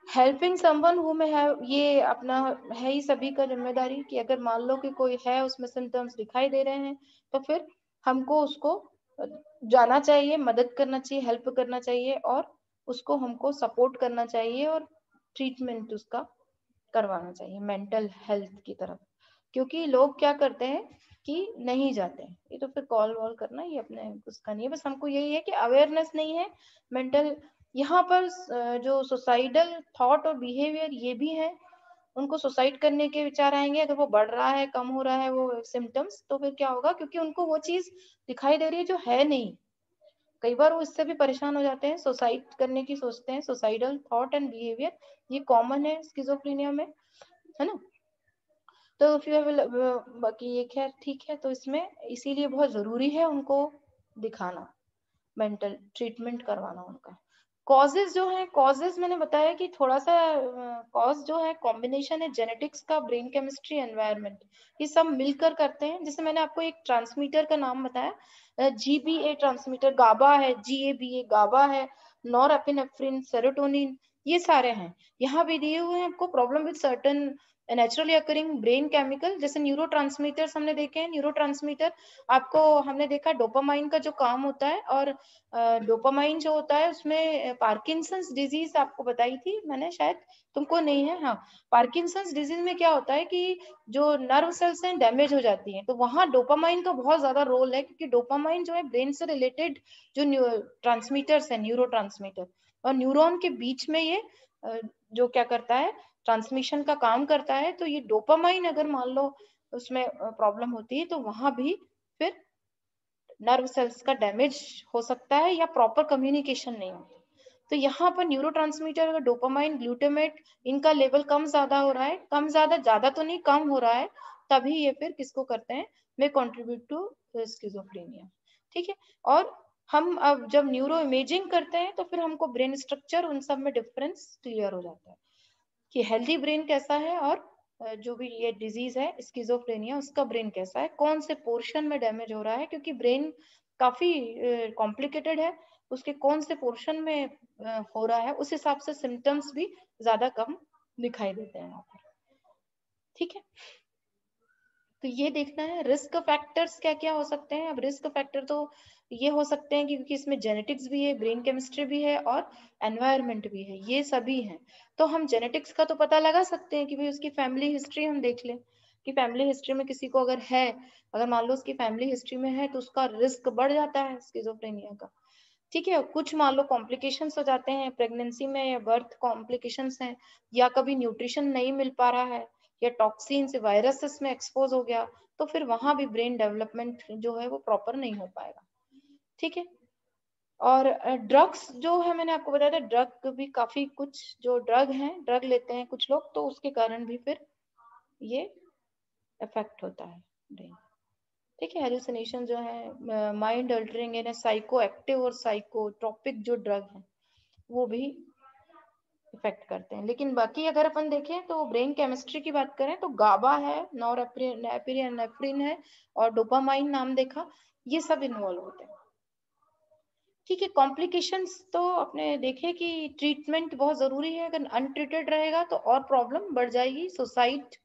हेल्पिंग समवन हु में है, ये अपना है ही सभी का जिम्मेदारी कि अगर मान लो कि कोई है उसमें सिम्टम्स दिखाई दे रहे हैं तो फिर हमको उसको जाना चाहिए, मदद करना चाहिए, हेल्प करना चाहिए, और उसको हमको सपोर्ट करना चाहिए और ट्रीटमेंट उसका करवाना चाहिए मेंटल हेल्थ की तरफ। क्योंकि लोग क्या करते हैं कि नहीं जाते हैं, ये तो फिर कॉल वॉल करना ये अपने उसका नहीं है, बस हमको यही है कि अवेयरनेस नहीं है मेंटल। यहाँ पर जो सुसाइडल थॉट और बिहेवियर ये भी है, उनको सुसाइड करने के विचार आएंगे अगर वो बढ़ रहा है, कम हो रहा है वो सिम्टम्स, तो फिर क्या होगा, क्योंकि उनको वो चीज दिखाई दे रही है जो है नहीं। कई बार वो इससे भी परेशान हो जाते हैं, सुसाइड करने की सोचते हैं, सुसाइडल थॉट एंड बिहेवियर, ये कॉमन है स्किज़ोफ्रेनिया में, है ना। तो फिर बाकी ये खैर ठीक है, तो इसमें इसीलिए बहुत जरूरी है उनको दिखाना, मेंटल ट्रीटमेंट करवाना उनका। कॉजेज जो है, कॉजेज मैंने बताया कि थोड़ा सा कॉज जो है कॉम्बिनेशन है जेनेटिक्स का, ब्रेन केमिस्ट्री, एनवायरनमेंट, ये सब मिलकर करते हैं। जैसे मैंने आपको एक ट्रांसमीटर का नाम बताया, जीबीए ट्रांसमीटर, गाबा है, जीएबीए गाबा है, नॉरएपिनेफ्रिन, सेरोटोनिन, ये सारे हैं। यहाँ भी दिए हुए हैं आपको problem with certain naturally occurring brain chemical, जैसे न्यूरोट्रांसमीटर्स हमने देखे हैं। न्यूरोट्रांसमीटर आपको हमने देखा डोपामाइन का जो काम होता है, और डोपामाइन जो होता है उसमें पार्किंसंस डिजीज आपको बताई थी मैंने, शायद तुमको नहीं है। हाँ, पार्किंसंस डिजीज में क्या होता है कि जो नर्व सेल्स हैं डैमेज हो जाती हैं, तो वहां डोपामाइन का बहुत ज्यादा रोल है, क्योंकि डोपामाइन जो है ब्रेन से रिलेटेड जो ट्रांसमीटर्स है, न्यूरो ट्रांसमीटर, और न्यूरॉन के बीच में ये जो क्या करता है, ट्रांसमिशन का काम करता है। तो ये डोपामाइन अगर मान लो उसमें प्रॉब्लम होती है, तो वहां भी फिर नर्व सेल्स का डैमेज हो सकता है, या प्रॉपर कम्युनिकेशन नहीं होता। तो यहाँ पर न्यूरोट्रांसमीटर अगर डोपामाइन, ग्लूटामेट, इनका लेवल कम ज्यादा हो रहा है, कम ज्यादा, ज्यादा तो नहीं, कम हो रहा है, तभी ये फिर किसको करते हैं, में कंट्रीब्यूट टू स्किज़ोफ्रेनिया। ठीक है। और हम अब जब न्यूरो इमेजिंग करते हैं, तो फिर हमको ब्रेन स्ट्रक्चर उन सब में डिफरेंस क्लियर हो जाता है कि हेल्दी ब्रेन कैसा है, और जो भी ये डिजीज है स्किज़ोफ्रेनिया, उसका ब्रेन कैसा है, कौन से पोर्शन में डैमेज हो रहा है, क्योंकि ब्रेन काफी कॉम्प्लिकेटेड है, उसके कौन से पोर्शन में हो रहा है, उस हिसाब से सिम्टम्स भी ज्यादा कम दिखाई देते हैं यहाँ पर। ठीक है, तो ये देखना है। रिस्क फैक्टर्स क्या क्या हो सकते हैं। अब रिस्क फैक्टर तो ये हो सकते हैं क्योंकि इसमें जेनेटिक्स भी है, ब्रेन केमिस्ट्री भी है, और एनवायरनमेंट भी है, ये सभी हैं। तो हम जेनेटिक्स का तो पता लगा सकते हैं कि भाई उसकी फैमिली हिस्ट्री हम देख लें, कि फैमिली हिस्ट्री में किसी को अगर है, अगर मान लो उसकी फैमिली हिस्ट्री में है, तो उसका रिस्क बढ़ जाता है स्किज़ोफ्रेनिया का। ठीक है। कुछ मान लो कॉम्प्लिकेशंस हो जाते हैं प्रेगनेंसी में, या बर्थ कॉम्प्लिकेशंस हैं, या कभी न्यूट्रिशन नहीं मिल पा रहा है, या टॉक्सिन से, वायरसेस में एक्सपोज हो गया, तो फिर वहां भी ब्रेन डेवलपमेंट जो है वो प्रॉपर नहीं हो पाएगा। ठीक है। और ड्रग्स जो है, मैंने आपको बताया था, ड्रग भी काफी, कुछ जो ड्रग हैं, ड्रग लेते हैं कुछ लोग, तो उसके कारण भी फिर ये इफेक्ट होता है ब्रेन। ठीक है। हेलुसिनेशन जो है, माइंड अल्टरिंग है, साइको एक्टिव और साइकोट्रोपिक जो ड्रग है, वो भी इफेक्ट करते हैं। लेकिन बाकी अगर अपन देखें तो ब्रेन केमिस्ट्री की बात करें, तो गाबा है, नॉरएपिनेफ्रिन है, और डोपामाइन नाम देखा, ये सब इन्वॉल्व होते हैं। ठीक है। कॉम्प्लिकेशंस तो आपने देखे कि ट्रीटमेंट बहुत जरूरी है, अगर अनट्रीटेड रहेगा तो और प्रॉब्लम बढ़ जाएगी, सुसाइड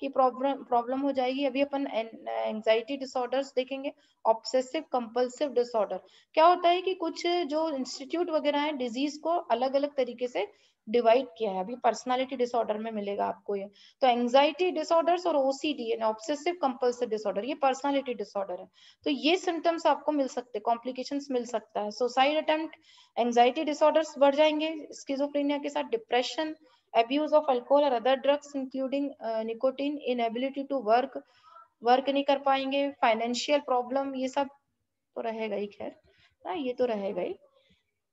की प्रॉब्लम हो जाएगी। अभी अपन एंजाइटी डिसऑर्डर्स देखेंगे, ऑब्सेसिव कंपल्सिव डिसऑर्डर। क्या होता है कि कुछ जो इंस्टीट्यूट वगैरह है डिजीज को अलग अलग तरीके से डिवाइड किया है, अभी पर्सनालिटी डिसऑर्डर में मिलेगा आपको ये। तो एंजाइटी डिसऑर्डर्स और ओसीडी, ऑब्सेसिव कंपल्सिव डिसऑर्डर, ये पर्सनालिटी डिसऑर्डर है। तो ये सिम्टम्स आपको मिल सकते हैं, कॉम्प्लिकेशंस मिल सकता है, सुसाइड अटेम्प्ट, एंजाइटी डिसऑर्डर्स बढ़ जाएंगे स्किज़ोफ्रेनिया के साथ, depression, abuse of alcohol or other drugs including nicotine, inability to work नहीं कर पाएंगे, फाइनेंशियल प्रॉब्लम, ये सब तो रहेगा ही, खैर ना, ये तो रहेगा ही।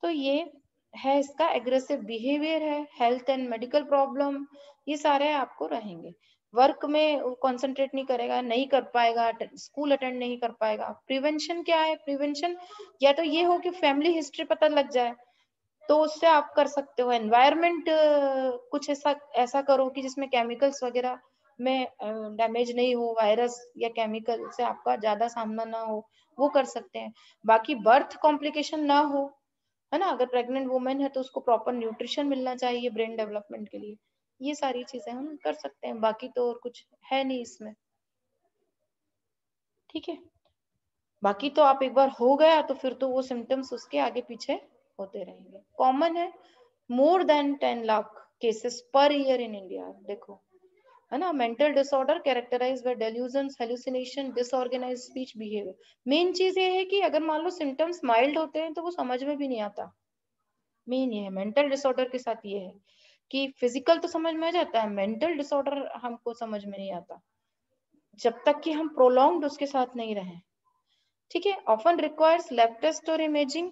तो ये है इसका। एग्रेसिव बिहेवियर है, हेल्थ एंड मेडिकल प्रॉब्लम, ये सारे आपको रहेंगे। वर्क में कंसंट्रेट नहीं करेगा, नहीं कर पाएगा, स्कूल अटेंड नहीं कर पाएगा। प्रिवेंशन क्या है? प्रिवेंशन या तो ये हो कि फैमिली हिस्ट्री पता लग जाए, तो उससे आप कर सकते हो। एनवायरनमेंट कुछ ऐसा ऐसा करो कि जिसमें केमिकल्स वगैरह में डैमेज नहीं हो, वायरस या केमिकल से आपका ज्यादा सामना ना हो, वो कर सकते हैं। बाकी बर्थ कॉम्प्लिकेशन ना हो, है ना, अगर प्रेग्नेंट वुमेन है तो उसको प्रॉपर न्यूट्रिशन मिलना चाहिए ब्रेन डेवलपमेंट के लिए। ये सारी चीजें हम कर सकते हैं, बाकी तो और कुछ है नहीं इसमें। ठीक है। बाकी तो आप एक बार हो गया तो फिर तो वो सिम्टम्स उसके आगे पीछे होते रहेंगे। कॉमन है, more than 10 lakh cases per year in India. देखो, है ना, mental disorder characterised by delusions, hallucination, disorganised speech behaviour. Main चीज ये है कि अगर मान लो सिम्टम्स माइल्ड होते हैं तो वो समझ में भी नहीं आता। मेन ये है मेंटल डिसऑर्डर के साथ, ये है कि फिजिकल तो समझ में आ जाता है, मेंटल डिसऑर्डर हमको समझ में नहीं आता जब तक कि हम प्रोलॉन्ग्ड उसके साथ नहीं रहे। ठीक है। ऑफन रिक्वायर्स लैब टेस्ट और इमेजिंग,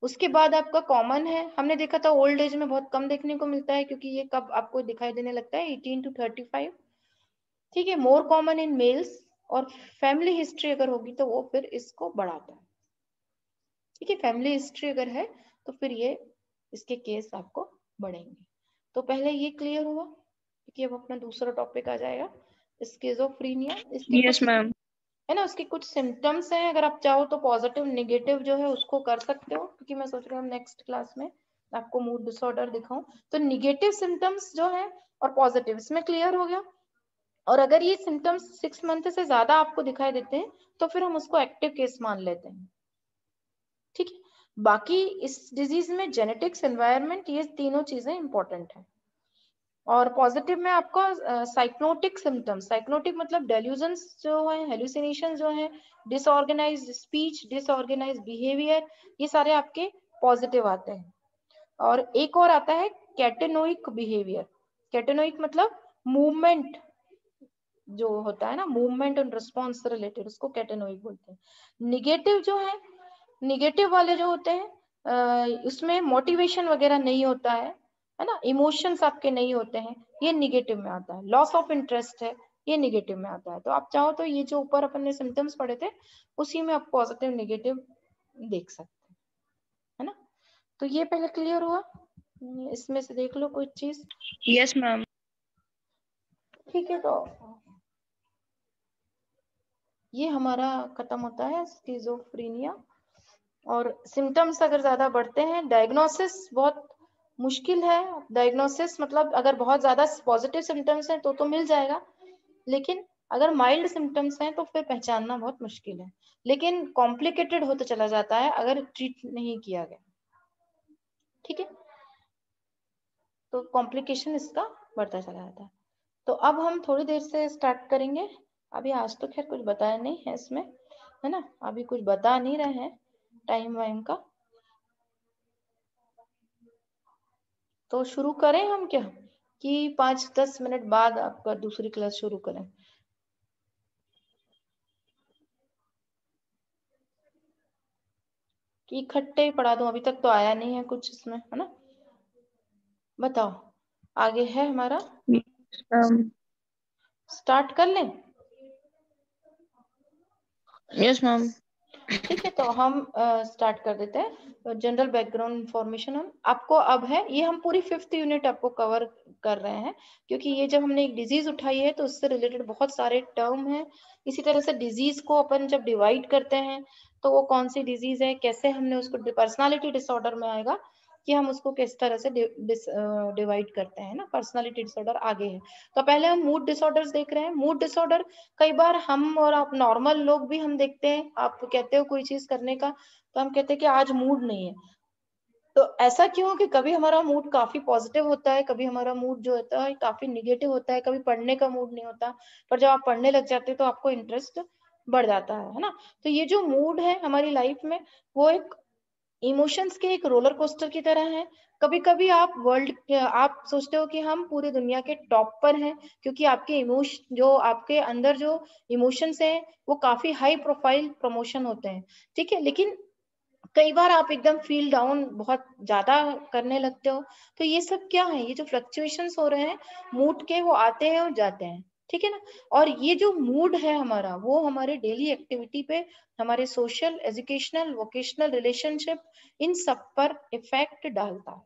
उसके बाद आपका कॉमन है, हमने देखा था ओल्ड एज में बहुत कम देखने को मिलता है, क्योंकि ये कब आपको दिखाई देने लगता है 18 to 35, ठीक है। मोर कॉमन इन मेल्स, और फैमिली हिस्ट्री अगर होगी तो वो फिर इसको बढ़ाता है, ठीक है। फैमिली हिस्ट्री अगर है तो फिर ये इसके केस आपको बढ़ेंगे। तो पहले ये क्लियर हुआ, क्योंकि अब अपना दूसरा टॉपिक आ जाएगा स्किज़ोफ्रेनिया। इसके यस कुछ मैम। है ना, उसके कुछ सिम्टम्स हैं, अगर आप चाहो तो पॉजिटिव नेगेटिव जो है उसको कर सकते हो, क्योंकि मैं सोच रही हूँ नेक्स्ट क्लास में आपको मूड डिसऑर्डर दिखाऊं। तो निगेटिव सिम्टम्स जो है और पॉजिटिव, इसमें क्लियर हो गया। और अगर ये सिम्टम्स 6 मंथ से ज्यादा आपको दिखाई देते हैं तो फिर हम उसको एक्टिव केस मान लेते हैं, ठीक है। बाकी इस डिजीज में जेनेटिक्स, एनवायरनमेंट, ये तीनों चीजें इंपॉर्टेंट है। और पॉजिटिव में आपका साइक्नोटिक सिम्टम्स, साइक्नोटिक मतलब डेल्यूजन्स जो है, हेलुसिनेशन जो है, डिसऑर्गेनाइज्ड स्पीच, डिसऑर्गेनाइज्ड बिहेवियर, ये सारे आपके पॉजिटिव आते हैं। और एक और आता है कैटेनोइक बिहेवियर। कैटेनोइक मतलब मूवमेंट जो होता है ना, मूवमेंट एंड रिस्पॉन्स से रिलेटेड, उसको कैटेनोइक बोलते हैं। निगेटिव जो है, निगेटिव वाले जो होते हैं उसमें मोटिवेशन वगैरह नहीं होता है ना, इमोशंस आपके नहीं होते हैं, ये निगेटिव में आता है। लॉस ऑफ इंटरेस्ट है, ये निगेटिव में आता है। तो आप चाहो तो ये जो ऊपर अपन ने सिम्टम्स पढ़े थे उसी में आप पॉजिटिव नेगेटिव देख सकते हैं, है ना। तो ये पहले क्लियर हुआ, इसमें से देख लो कोई चीज। Yes ma'am. ठीक है, तो ये हमारा खत्म होता है स्किज़ोफ्रेनिया। और सिम्टम्स अगर ज्यादा बढ़ते हैं, डायग्नोसिस बहुत मुश्किल है। डायग्नोसिस मतलब अगर बहुत ज्यादा पॉजिटिव सिम्टम्स हैं तो मिल जाएगा, लेकिन अगर माइल्ड सिम्टम्स हैं तो फिर पहचानना बहुत मुश्किल है, लेकिन कॉम्प्लिकेटेड होता चला जाता है अगर ट्रीट नहीं किया गया, ठीक है। तो कॉम्प्लिकेशन इसका बढ़ता चला जाता है। तो अब हम थोड़ी देर से स्टार्ट करेंगे। अभी आज तो खैर कुछ बताया नहीं है इसमें, है ना, अभी कुछ बता नहीं रहे हैं टाइम वाइम का। तो शुरू करें हम क्या, कि 5-10 मिनट बाद आपका दूसरी क्लास शुरू करें? कि इकट्ठे ही पढ़ा दूं? अभी तक तो आया नहीं है कुछ इसमें, है ना। बताओ आगे है हमारा, स्टार्ट कर लें? Yes ma'am. ठीक है, तो हम स्टार्ट कर देते हैं। जनरल बैकग्राउंड इंफॉर्मेशन हम आपको अब है, ये हम पूरी 5th यूनिट आपको कवर कर रहे हैं, क्योंकि ये जब हमने एक डिजीज उठाई है तो उससे रिलेटेड बहुत सारे टर्म हैं। इसी तरह से डिजीज को अपन जब डिवाइड करते हैं तो वो कौन सी डिजीज है, कैसे हमने उसको, पर्सनालिटी डिसऑर्डर में आएगा कि हम उसको किस तरह से डिवाइड करते हैं ना। पर्सनालिटी डिसऑर्डर आगे है। तो पहले हम मूड डिसऑर्डर्स देख रहे हैं। मूड डिसऑर्डर कई बार हम और आप नॉर्मल लोग भी हम देखते हैं, आप कहते हो कोई चीज करने का तो हम कहते हैं कि आज मूड नहीं है। तो ऐसा क्यों कि कभी हमारा मूड काफी पॉजिटिव होता है, कभी हमारा मूड जो होता है काफी निगेटिव होता है, कभी पढ़ने का मूड नहीं होता, पर जब आप पढ़ने लग जाते हैं तो आपको इंटरेस्ट बढ़ जाता है ना। तो ये जो मूड है हमारी लाइफ में, वो एक इमोशंस के एक रोलर कोस्टर की तरह है। कभी कभी आप सोचते हो कि हम पूरी दुनिया के टॉप पर हैं, क्योंकि आपके इमोशन जो आपके अंदर जो इमोशंस हैं वो काफी हाई प्रोफाइल प्रमोशन होते हैं, ठीक है। लेकिन कई बार आप एकदम फील डाउन बहुत ज्यादा करने लगते हो। तो ये सब क्या है, ये जो फ्लक्चुएशंस हो रहे हैं मूड के, वो आते हैं और जाते हैं, ठीक है ना। और ये जो मूड है हमारा, वो हमारे डेली एक्टिविटी पे, हमारे सोशल, एजुकेशनल, वोकेशनल, रिलेशनशिप, इन सब पर इफेक्ट डालता है,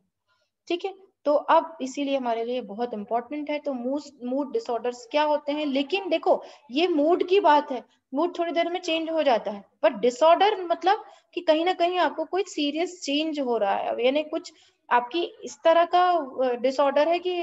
ठीक है। तो अब इसीलिए हमारे लिए बहुत इंपॉर्टेंट है। तो मूड डिसऑर्डर्स क्या होते हैं, लेकिन देखो ये मूड की बात है, मूड थोड़ी देर में चेंज हो जाता है, पर डिसऑर्डर मतलब कि कहीं ना कहीं आपको कोई सीरियस चेंज हो रहा है, यानी कुछ आपकी इस तरह का डिसऑर्डर है कि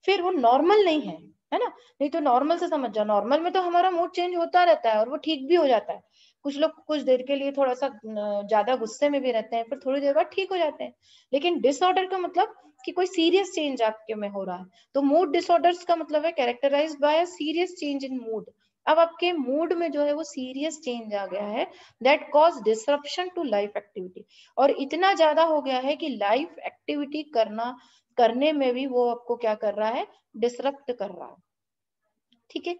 फिर वो नॉर्मल नहीं है ना। नहीं तो नॉर्मल से समझ जाओ, नॉर्मल में तो हमारा मूड चेंज होता रहता है और वो ठीक भी हो जाता है। कुछ लोग कुछ देर के लिए थोड़ा सा ज्यादा गुस्से में भी रहते हैं, फिर थोड़ी देर बाद ठीक हो जाते हैं। लेकिन डिसऑर्डर का मतलब कि कोई सीरियस चेंज आपके में हो रहा है। तो मूड डिसऑर्डर्स का मतलब है characterised by a serious change in mood. अब आपके मूड में जो है वो सीरियस चेंज आ गया है, that cause disruption to life activity. और इतना ज्यादा हो गया है कि लाइफ एक्टिविटी करने में भी वो आपको क्या कर रहा है, डिसरप्ट कर रहा है, ठीक है।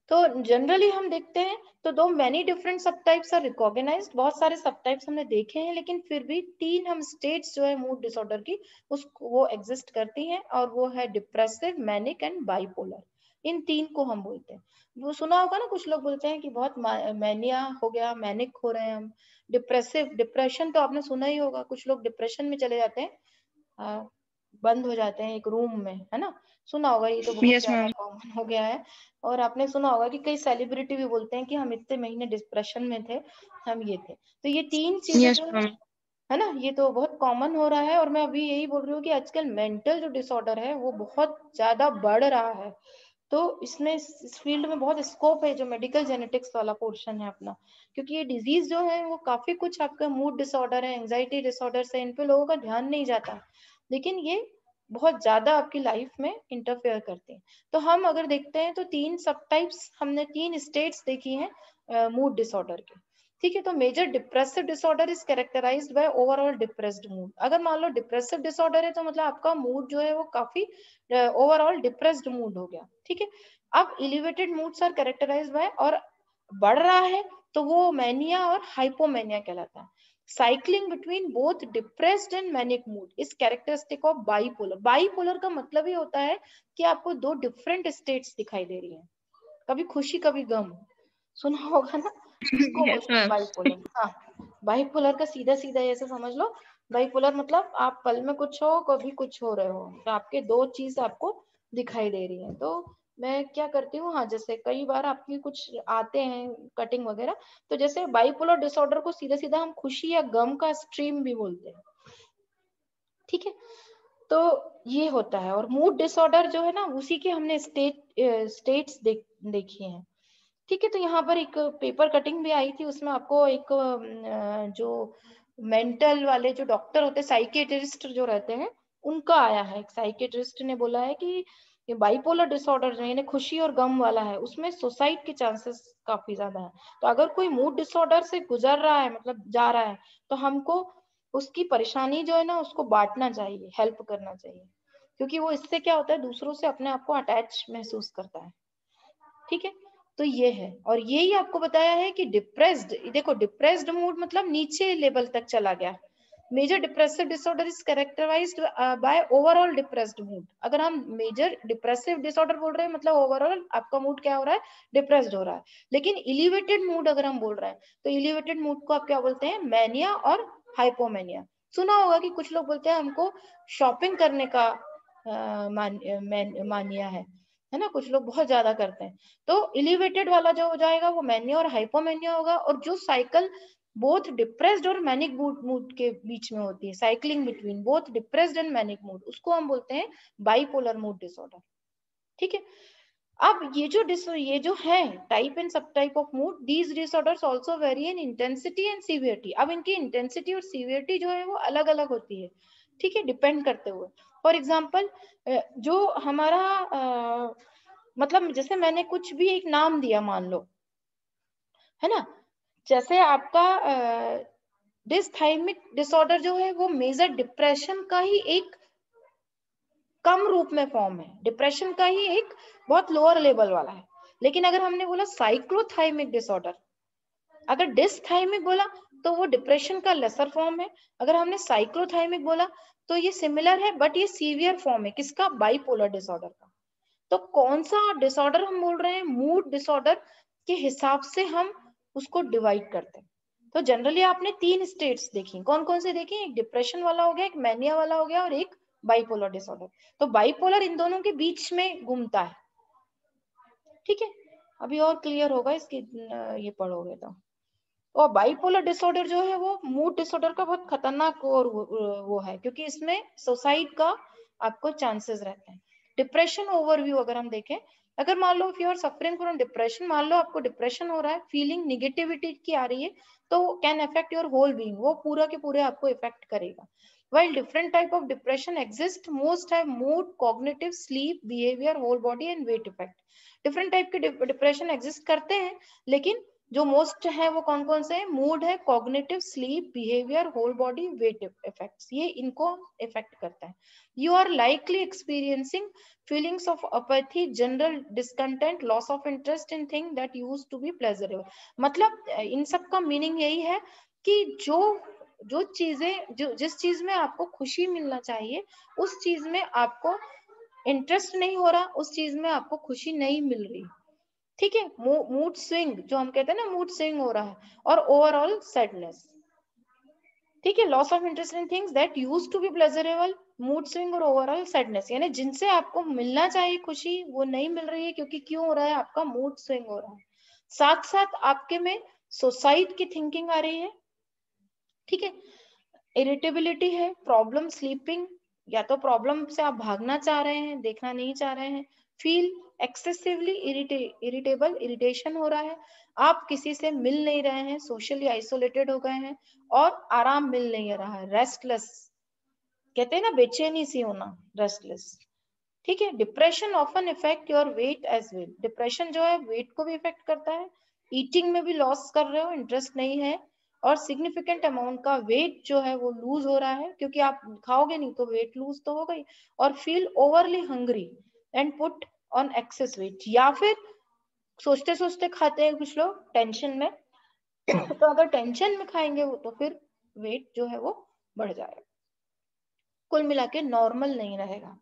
तो जनरली हम देखते हैं तो दो मैनी डिफरेंट सब टाइप्स आर रिकॉग्नाइज्ड, बहुत सारे सब टाइप्स हमने देखे हैं, लेकिन फिर भी तीन हम स्टेट्स जो है मूड डिसऑर्डर की उसको वो एग्जिस्ट करती हैं, और वो है डिप्रेसिव, मैनिक एंड बाइपोलर। इन तीन को हम बोलते हैं। वो सुना होगा ना, कुछ लोग बोलते हैं कि बहुत मैनिया हो गया, मैनिक हो रहे हैं हम। डिप्रेसिव, डिप्रेशन तो आपने सुना ही होगा, कुछ लोग डिप्रेशन में चले जाते हैं, बंद हो जाते हैं एक रूम में, है ना, सुना होगा, ये तो बहुत Yes, ज्यादा ma'am. कॉमन हो गया है। और आपने सुना होगा कि कई सेलिब्रिटी भी बोलते हैं कि हम इतने महीने डिप्रेशन में थे, हम ये थे। तो ये तीन चीजें Yes, जो ma'am. है ना, ये तो बहुत कॉमन हो रहा है। और मैं अभी यही बोल रही हूँ कि आजकल मेंटल जो डिसऑर्डर है वो बहुत ज्यादा बढ़ रहा है। तो इसमें इस फील्ड में बहुत स्कोप है, जो मेडिकल जेनेटिक्स वाला पोर्शन है अपना, क्योंकि ये डिजीज जो है वो काफी कुछ, आपका मूड डिसऑर्डर है, एंजाइटी डिसऑर्डर है, इन पे लोगों का ध्यान नहीं जाता, लेकिन ये बहुत ज्यादा आपकी लाइफ में इंटरफेयर करते हैं। तो हम अगर देखते हैं तो तीन सब टाइप्स, हमने तीन स्टेट्स देखी हैं मूड डिसऑर्डर के। ठीक है, तो major depressive disorder is characterised by overall depressed mood. अगर मान लो डिप्रेसिव डिसऑर्डर है तो मतलब आपका मूड जो है वो काफी ओवरऑल डिप्रेस्ड मूड हो गया। ठीक है, अब elevated moods are characterised by, और बढ़ रहा है तो वो मैनिया और हाइपोमेनिया कहलाता है। Cycling between both depressed and manic mood is characteristic of bipolar. Bipolar का मतलब ही होता है कि आपको दो डिफरेंट स्टेट्स दिखाई दे रही हैं, कभी खुशी कभी गम, सुना होगा ना, उसको Yes, बोलते हैं ma'am. बाइपोलर। हाँ, बाइपोलर का सीधा सीधा ऐसे समझ लो, बाइपोलर मतलब आप पल में कुछ हो, कभी कुछ हो रहे हो, तो आपके दो चीज आपको दिखाई दे रही है। तो मैं क्या करती हूँ, हाँ, जैसे कई बार आपकी कुछ आते हैं कटिंग वगैरह, तो जैसे बाइपोलर डिसऑर्डर को सीधा सीधा हम खुशी या गम का स्ट्रीम भी बोलते हैं। ठीक है, तो ये होता है। और मूड डिसऑर्डर जो है ना, उसी के हमने स्टेट्स देखी हैं। ठीक है, तो यहाँ पर एक पेपर कटिंग भी आई थी, उसमें आपको एक जो मेंटल वाले जो डॉक्टर होते हैं, साइकेट्रिस्ट जो रहते हैं, उनका आया है। एक साइकेट्रिस्ट ने बोला है कि ये बाइपोलर डिसऑर्डर जो है, यानी खुशी और गम वाला है, उसमें सुसाइड के चांसेस काफी ज्यादा है। तो अगर कोई मूड डिसऑर्डर से गुजर रहा है, मतलब जा रहा है, तो हमको उसकी परेशानी जो है ना उसको बांटना चाहिए, हेल्प करना चाहिए, क्योंकि वो इससे क्या होता है, दूसरों से अपने आप को अटैच महसूस करता है। ठीक है, तो ये है। और यही आपको बताया है कि डिप्रेस्ड, देखो डिप्रेस्ड मूड मतलब नीचे लेवल तक चला गया। Major depressive disorder is characterised by overall depressed mood. अगर हम मेजर डिप्रेसिव डिसऑर्डर बोल रहे हैं मतलब ओवरऑल आपका मूड क्या हो रहा है, डिप्रेस्ड हो रहा है। लेकिन इलिवेटेड मूड अगर हम बोल रहे हैं तो इलिवेटेड मूड को आप क्या बोलते हैं, मैनिया और हाइपोमेनिया। सुना होगा कि कुछ लोग बोलते हैं हमको शॉपिंग करने का मानिया है ना, कुछ लोग बहुत ज्यादा करते हैं। तो इलिवेटेड वाला जो हो जाएगा वो मैनिया और हाइपोमेनिया होगा। और जो साइकिल बोथ डिप्रेस्ड और मैनिक मूड के बीच में होती है, cycling between both depressed and manic mood, उसको हम बोलते हैं बाइपोलर मूड डिसऑर्डर। ठीक है, अब ये जो है टाइप एंड सब type of mood, these disorders also very in intensity and severity. अब इनकी इंटेंसिटी और सीवियरिटी जो है वो अलग अलग होती है। ठीक है, डिपेंड करते हुए। फॉर एग्जाम्पल, जो हमारा मतलब जैसे मैंने कुछ भी एक नाम दिया मान लो, है ना, जैसे आपका डिसथाइमिक डिसऑर्डर जो है वो मेजर डिप्रेशन का ही एक कम रूप में फॉर्म है, डिप्रेशन का ही एक बहुत लोअर लेवल वाला है। लेकिन अगर हमने बोला साइक्लोथाइमिक डिसऑर्डर, अगर डिसथाइमिक बोला तो वो डिप्रेशन का लेसर फॉर्म है। अगर हमने साइक्लोथाइमिक बोला तो ये सिमिलर है, बट ये सीवियर फॉर्म है किसका, बाइपोलर डिसऑर्डर का। तो कौन सा डिसऑर्डर हम बोल रहे हैं, मूड डिसऑर्डर के हिसाब से हम उसको डिवाइड करते हैं। तो जनरली आपने तीन स्टेट्स देखी, कौन कौन से देखी, एक डिप्रेशन वाला हो गया, एक मैनिया वाला हो गया, और एक बाइपोलर डिसऑर्डर। तो बाइपोलर इन दोनों के बीच में घूमता है। ठीक है, अभी और क्लियर होगा इसकी ये पढ़ोगे तो। और बाइपोलर डिसऑर्डर जो है वो मूड डिसऑर्डर का बहुत खतरनाक और वो है, क्योंकि इसमें सुसाइड का आपको चांसेस रहते हैं। डिप्रेशन ओवरव्यू अगर हम देखें, अगर मान लो if you are suffering from depression, मान लो आपको डिप्रेशन हो रहा है, फीलिंग निगेटिविटी की आ रही है, तो can affect your whole being, वो पूरा के पूरे आपको इफेक्ट करेगा। While different type of depression exist, most have mood, cognitive, sleep, behavior, whole body and weight effect. Different type के डिप्रेशन एग्जिस्ट करते हैं, लेकिन जो मोस्ट है वो कौन कौन से हैं? मूड है, cognitive, sleep, behaviour, whole body, weight effects, ये इनको इफेक्ट करता है। You are likely experiencing feelings of apathy, general discontent, loss of interest in thing that used to be pleasurable. मतलब इन सब का मीनिंग यही है कि जो चीजें जो जिस चीज में आपको खुशी मिलना चाहिए उस चीज में आपको इंटरेस्ट नहीं हो रहा, उस चीज में आपको खुशी नहीं मिल रही। ठीक है, मूड स्विंग जो हम कहते हैं ना, मूड स्विंग हो रहा है, और ओवरऑल सैडनेस। ठीक है, loss of interest in things that used to be pleasurable, mood swing और ओवरऑल सैडनेस, यानी जिनसे आपको मिलना चाहिए खुशी वो नहीं मिल रही है। क्योंकि क्यों हो रहा है? आपका मूड स्विंग हो रहा है। साथ साथ आपके में सुसाइड की थिंकिंग आ रही है। ठीक है, इरिटेबिलिटी है, प्रॉब्लम स्लीपिंग, या तो प्रॉब्लम से आप भागना चाह रहे हैं, देखना नहीं चाह रहे हैं। फील एक्सेसिवली इरिटेबल, इरिटेशन हो रहा है, आप किसी से मिल नहीं रहे हैं, सोशली आइसोलेटेड हो गए हैं, और आराम मिल नहीं रहा है, रेस्टलेस, कहते हैं ना बेचैनी सी होना, रेस्टलेस। ठीक है, depression often affect your weight as well, depression जो है वेट को भी इफेक्ट करता है, ईटिंग में भी लॉस कर रहे हो, इंटरेस्ट नहीं है, और सिग्निफिकेंट अमाउंट का वेट जो है वो लूज हो रहा है, क्योंकि आप खाओगे नहीं तो वेट लूज तो हो गई। और feel overly hungry and put on access wait, या फिर सोचते सोचते खाते हैं कुछ लोग टेंशन में तो अगर टेंशन में खाएंगे वो तो फिर वेट जो है वो बढ़ जाएगा, कुल मिला के नॉर्मल नहीं रहेगा।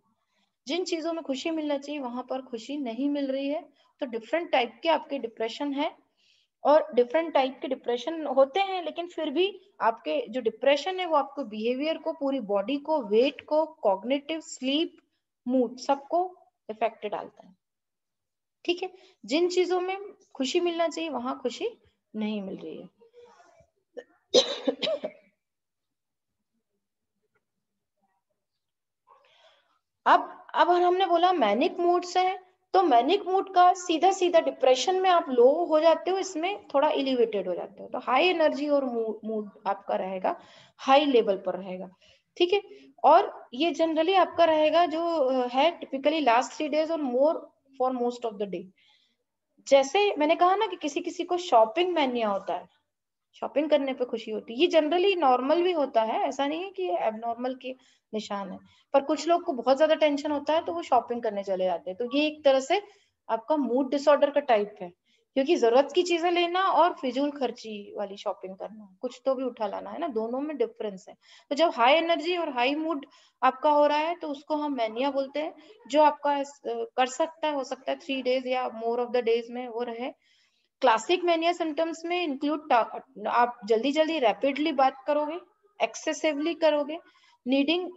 जिन चीजों में खुशी मिलना चाहिए वहां पर खुशी नहीं मिल रही है। तो डिफरेंट टाइप के आपके डिप्रेशन है, और डिफरेंट टाइप के डिप्रेशन होते हैं, लेकिन फिर भी आपके जो डिप्रेशन है वो आपको बिहेवियर को, पूरी बॉडी को, वेट को, कॉग्निटिव, स्लीप, मूड सबको इफेक्ट डालता है। ठीक है, जिन चीजों में खुशी मिलना चाहिए वहां खुशी नहीं मिल रही है। अब हमने बोला मैनिक मूड से है, तो मैनिक मूड का सीधा सीधा डिप्रेशन में आप लो हो जाते हो, इसमें थोड़ा एलिवेटेड हो जाते हो, तो हाई एनर्जी और मूड आपका रहेगा, हाई लेवल पर रहेगा। ठीक है, और ये जनरली आपका रहेगा जो है टिपिकली लास्ट 3 days और more for most of the day. जैसे मैंने कहा ना कि किसी किसी को शॉपिंग मैनिया होता है, शॉपिंग करने पे खुशी होती है, ये जनरली नॉर्मल भी होता है, ऐसा नहीं है कि एबनॉर्मल के निशान है। पर कुछ लोग को बहुत ज्यादा टेंशन होता है तो वो शॉपिंग करने चले जाते हैं, तो ये एक तरह से आपका मूड डिसऑर्डर का टाइप है, क्योंकि जरूरत की चीजें लेना और फिजूल खर्ची वाली शॉपिंग करना, कुछ तो भी उठा लाना है ना, दोनों में डिफरेंस है। तो जब हाई एनर्जी और हाई मूड आपका हो रहा है तो उसको हम मैनिया बोलते हैं, जो आपका कर सकता है, हो सकता है 3 days या मोर ऑफ द डेज में वो रहे। क्लासिक मैनिया सिम्टम्स में इंक्लूड आप जल्दी जल्दी रैपिडली बात करोगे, एक्सेसिवली करोगे, needing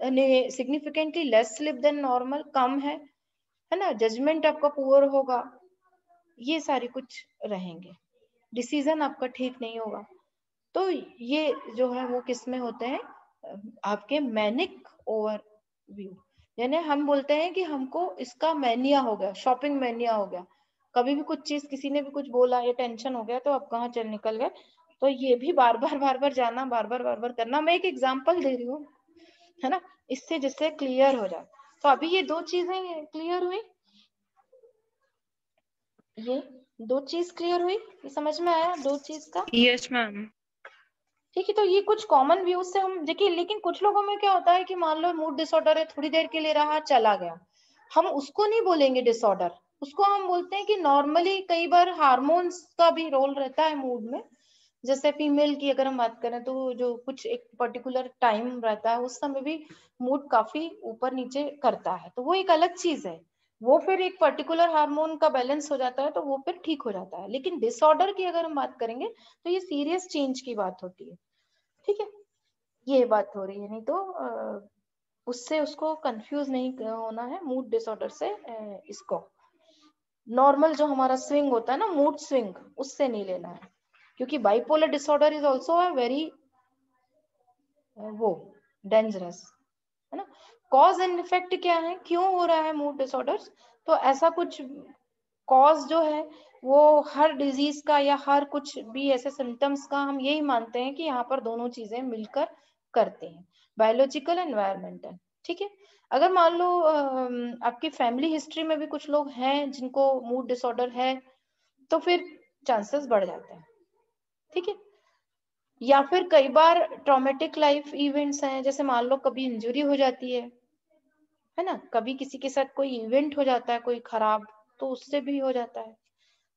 significantly less sleep than normal, कम है ना, जजमेंट आपका पुअर होगा, ये सारी कुछ रहेंगे, डिसीजन आपका ठीक नहीं होगा। तो ये जो है वो किस में होते हैं? आपके मैनिक ओवरव्यू, यानी हम बोलते हैं कि हमको इसका मैनिया हो गया, शॉपिंग मैनिया हो गया, कभी भी कुछ चीज किसी ने भी कुछ बोला, ये टेंशन हो गया तो आप कहाँ चल निकल गए। तो ये भी बार बार जाना, बार बार करना। मैं एक एग्जांपल दे रही हूँ, है ना, इससे जिससे क्लियर हो जाए। तो अभी ये दो चीजें क्लियर हुई, ये दो चीज क्लियर हुई, ये समझ में आया दो चीज का? Yes, ma'am. ठीक है, तो ये कुछ कॉमन व्यूज से हम देखिए, लेकिन कुछ लोगों में क्या होता है कि मान लो मूड डिसऑर्डर है, थोड़ी देर के लिए रहा चला गया, हम उसको नहीं बोलेंगे डिसऑर्डर, उसको हम बोलते हैं कि नॉर्मली कई बार हार्मोन्स का भी रोल रहता है मूड में। जैसे फीमेल की अगर हम बात करें तो जो कुछ एक पर्टिकुलर टाइम रहता है उस समय भी मूड काफी ऊपर नीचे करता है, तो वो एक अलग चीज है, वो फिर एक पर्टिकुलर हार्मोन का बैलेंस हो जाता है तो वो फिर ठीक हो जाता है। लेकिन डिसऑर्डर की अगर हम बात करेंगे तो ये सीरियस चेंज की बात होती है। ठीक है, ये बात हो रही है, नहीं तो उससे उसको कंफ्यूज नहीं होना है मूड डिसऑर्डर से। इसको नॉर्मल जो हमारा स्विंग होता है ना, मूड स्विंग, उससे नहीं लेना है, क्योंकि bipolar disorder is also a very वो डेंजरस, है ना। कॉज एंड इफेक्ट क्या है, क्यों हो रहा है मूड डिसऑर्डर्स? तो ऐसा कुछ कॉज जो है वो हर डिजीज का या हर कुछ भी ऐसे सिम्टम्स का हम यही मानते हैं कि यहाँ पर दोनों चीजें मिलकर करते हैं, बायोलॉजिकल एनवायरमेंटल। ठीक है, अगर मान लो आपकी फैमिली हिस्ट्री में भी कुछ लोग हैं जिनको मूड डिसऑर्डर है तो फिर चांसेस बढ़ जाते हैं। ठीक है। या फिर कई बार ट्रॉमेटिक लाइफ इवेंट्स हैं, जैसे मान लो कभी इंजरी हो जाती है ना, कभी किसी के साथ कोई इवेंट हो जाता है कोई खराब, तो उससे भी हो जाता है।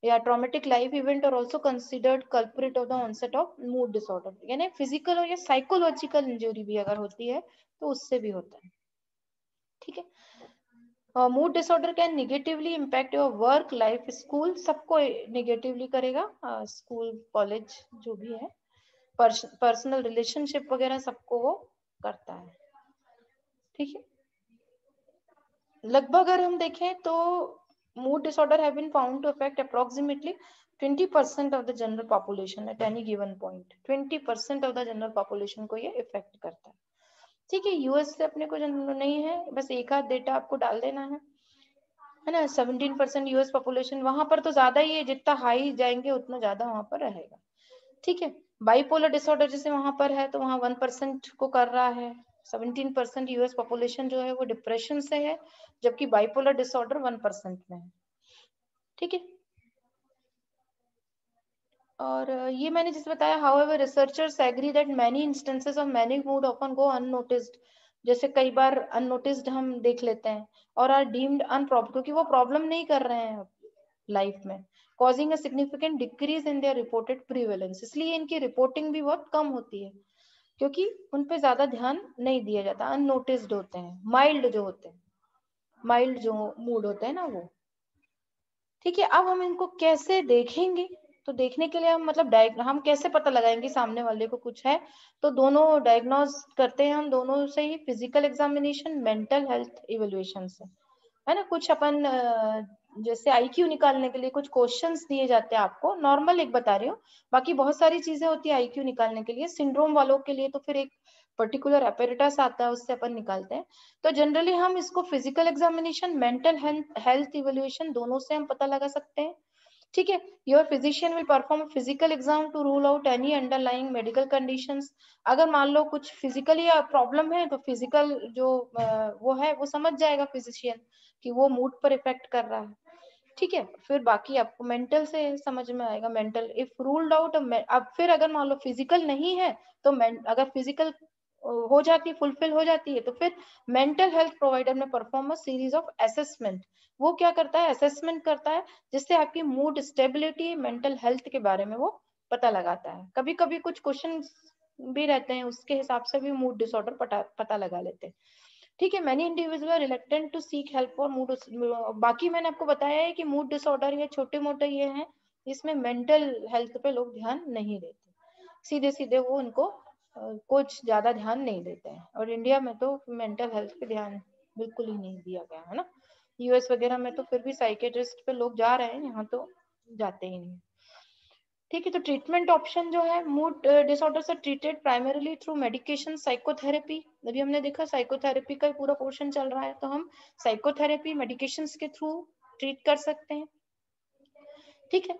या traumatic life event are also considered culprit of the onset of mood disorder, यानी फिजिकल और या साइकोलॉजिकल इंजरी भी अगर होती है तो उससे भी होता है। ठीक है। Mood disorder can negatively impact your work life, school सबको निगेटिवली करेगा, स्कूल कॉलेज जो भी है, पर्सनल रिलेशनशिप वगैरह सबको वो करता है। ठीक है। लगभग अगर हम देखें तो mood disorder have been found to affect approximately 20% of the general population at any given point. 20% of the general population को ये इफेक्ट करता है। ठीक है। यूएस से अपने को जनरल नहीं है, बस एक आध डेटा आपको डाल देना है ना। 17% यूएस पॉपुलेशन, वहां पर तो ज्यादा ही है, जितना हाई जाएंगे उतना ज्यादा वहां पर रहेगा। ठीक है। बाइपोलर डिसऑर्डर जैसे वहां पर है तो वहां 1% को कर रहा है। 17% यूएस पॉपुलेशन जो है वो डिप्रेशन से है, जबकि बाइपोलर डिसऑर्डर 1% में है। ठीक है। और ये मैंने जिस बताया, however researchers agree that many instances of manic mood often go unnoticed, जैसे कई बार अननोटिस्ड हम देख लेते हैं, और आर डीम्ड अनप्रॉब्लम, क्योंकि वो प्रॉब्लम नहीं कर रहे हैं लाइफ में, causing a significant decrease in their reported prevalence, इसलिए इनकी रिपोर्टिंग भी बहुत कम होती है, क्योंकि उन पे ज्यादा ध्यान नहीं दिया जाता, अननोटिस्ड होते हैं, माइल्ड जो होते हैं, माइल्ड जो मूड होते हैं ना वो। ठीक है। अब हम इनको कैसे देखेंगे, तो देखने के लिए हम मतलब हम कैसे पता लगाएंगे सामने वाले को कुछ है, तो दोनों डायग्नोज करते हैं हम दोनों से ही, physical examination, mental health evaluation से, है ना। कुछ अपन जैसे आईक्यू निकालने के लिए कुछ क्वेश्चंस दिए जाते हैं आपको, नॉर्मल एक बता रही हूँ, बाकी बहुत सारी चीजें होती है आईक्यू निकालने के लिए। सिंड्रोम वालों के लिए तो फिर एक पर्टिकुलर एपेरेटस आता है, उससे अपन निकालते हैं। तो जनरली हम इसको physical examination, mental health evaluation दोनों से हम पता लगा सकते हैं। ठीक है। Your physician will perform physical exam to rule out any underlying medical conditions. अगर मान लो कुछ फिजिकली प्रॉब्लम है तो फिजिकल जो वो है वो समझ जाएगा फिजिशियन कि वो मूड पर इफेक्ट कर रहा है। ठीक है। फिर बाकी आपको मेंटल से समझ में आएगा, मेंटल इफ रूल्ड आउट। अब फिर अगर मान लो फिजिकल नहीं है तो अगर फिजिकल हो जाती, फुलफिल हो जाती है, तो फिर मेंटल हेल्थ प्रोवाइडर में perform a series of assessment. वो क्या करता है, असेसमेंट करता है, जिससे आपकी मूड स्टेबिलिटी, मेंटल हेल्थ के बारे में वो पता लगाता है। कभी कभी कुछ क्वेश्चन भी रहते हैं, उसके हिसाब से भी मूड डिसऑर्डर पता लगा लेते हैं। ठीक है। Many individual are reluctant to seek help for mood. बाकी मैंने आपको बताया है कि मूड डिसऑर्डर ये छोटे मोटे ये हैं, इसमें मेंटल हेल्थ पे लोग ध्यान नहीं देते, सीधे सीधे वो उनको कुछ ज्यादा ध्यान नहीं देते हैं। और इंडिया में तो मेंटल हेल्थ पे ध्यान बिल्कुल ही नहीं दिया गया है ना। यूएस वगैरह में तो फिर भी साइकेट्रिस्ट पे लोग जा रहे हैं, यहाँ तो जाते ही नहीं। ठीक है। तो ट्रीटमेंट ऑप्शन जो है मूड डिसऑर्डर से treated primarily through medication, psychotherapy. अभी हमने देखा साइकोथेरेपी का पूरा पोर्शन चल रहा है, तो हम साइकोथेरेपी मेडिकेशंस के थ्रू ट्रीट कर सकते हैं। ठीक है।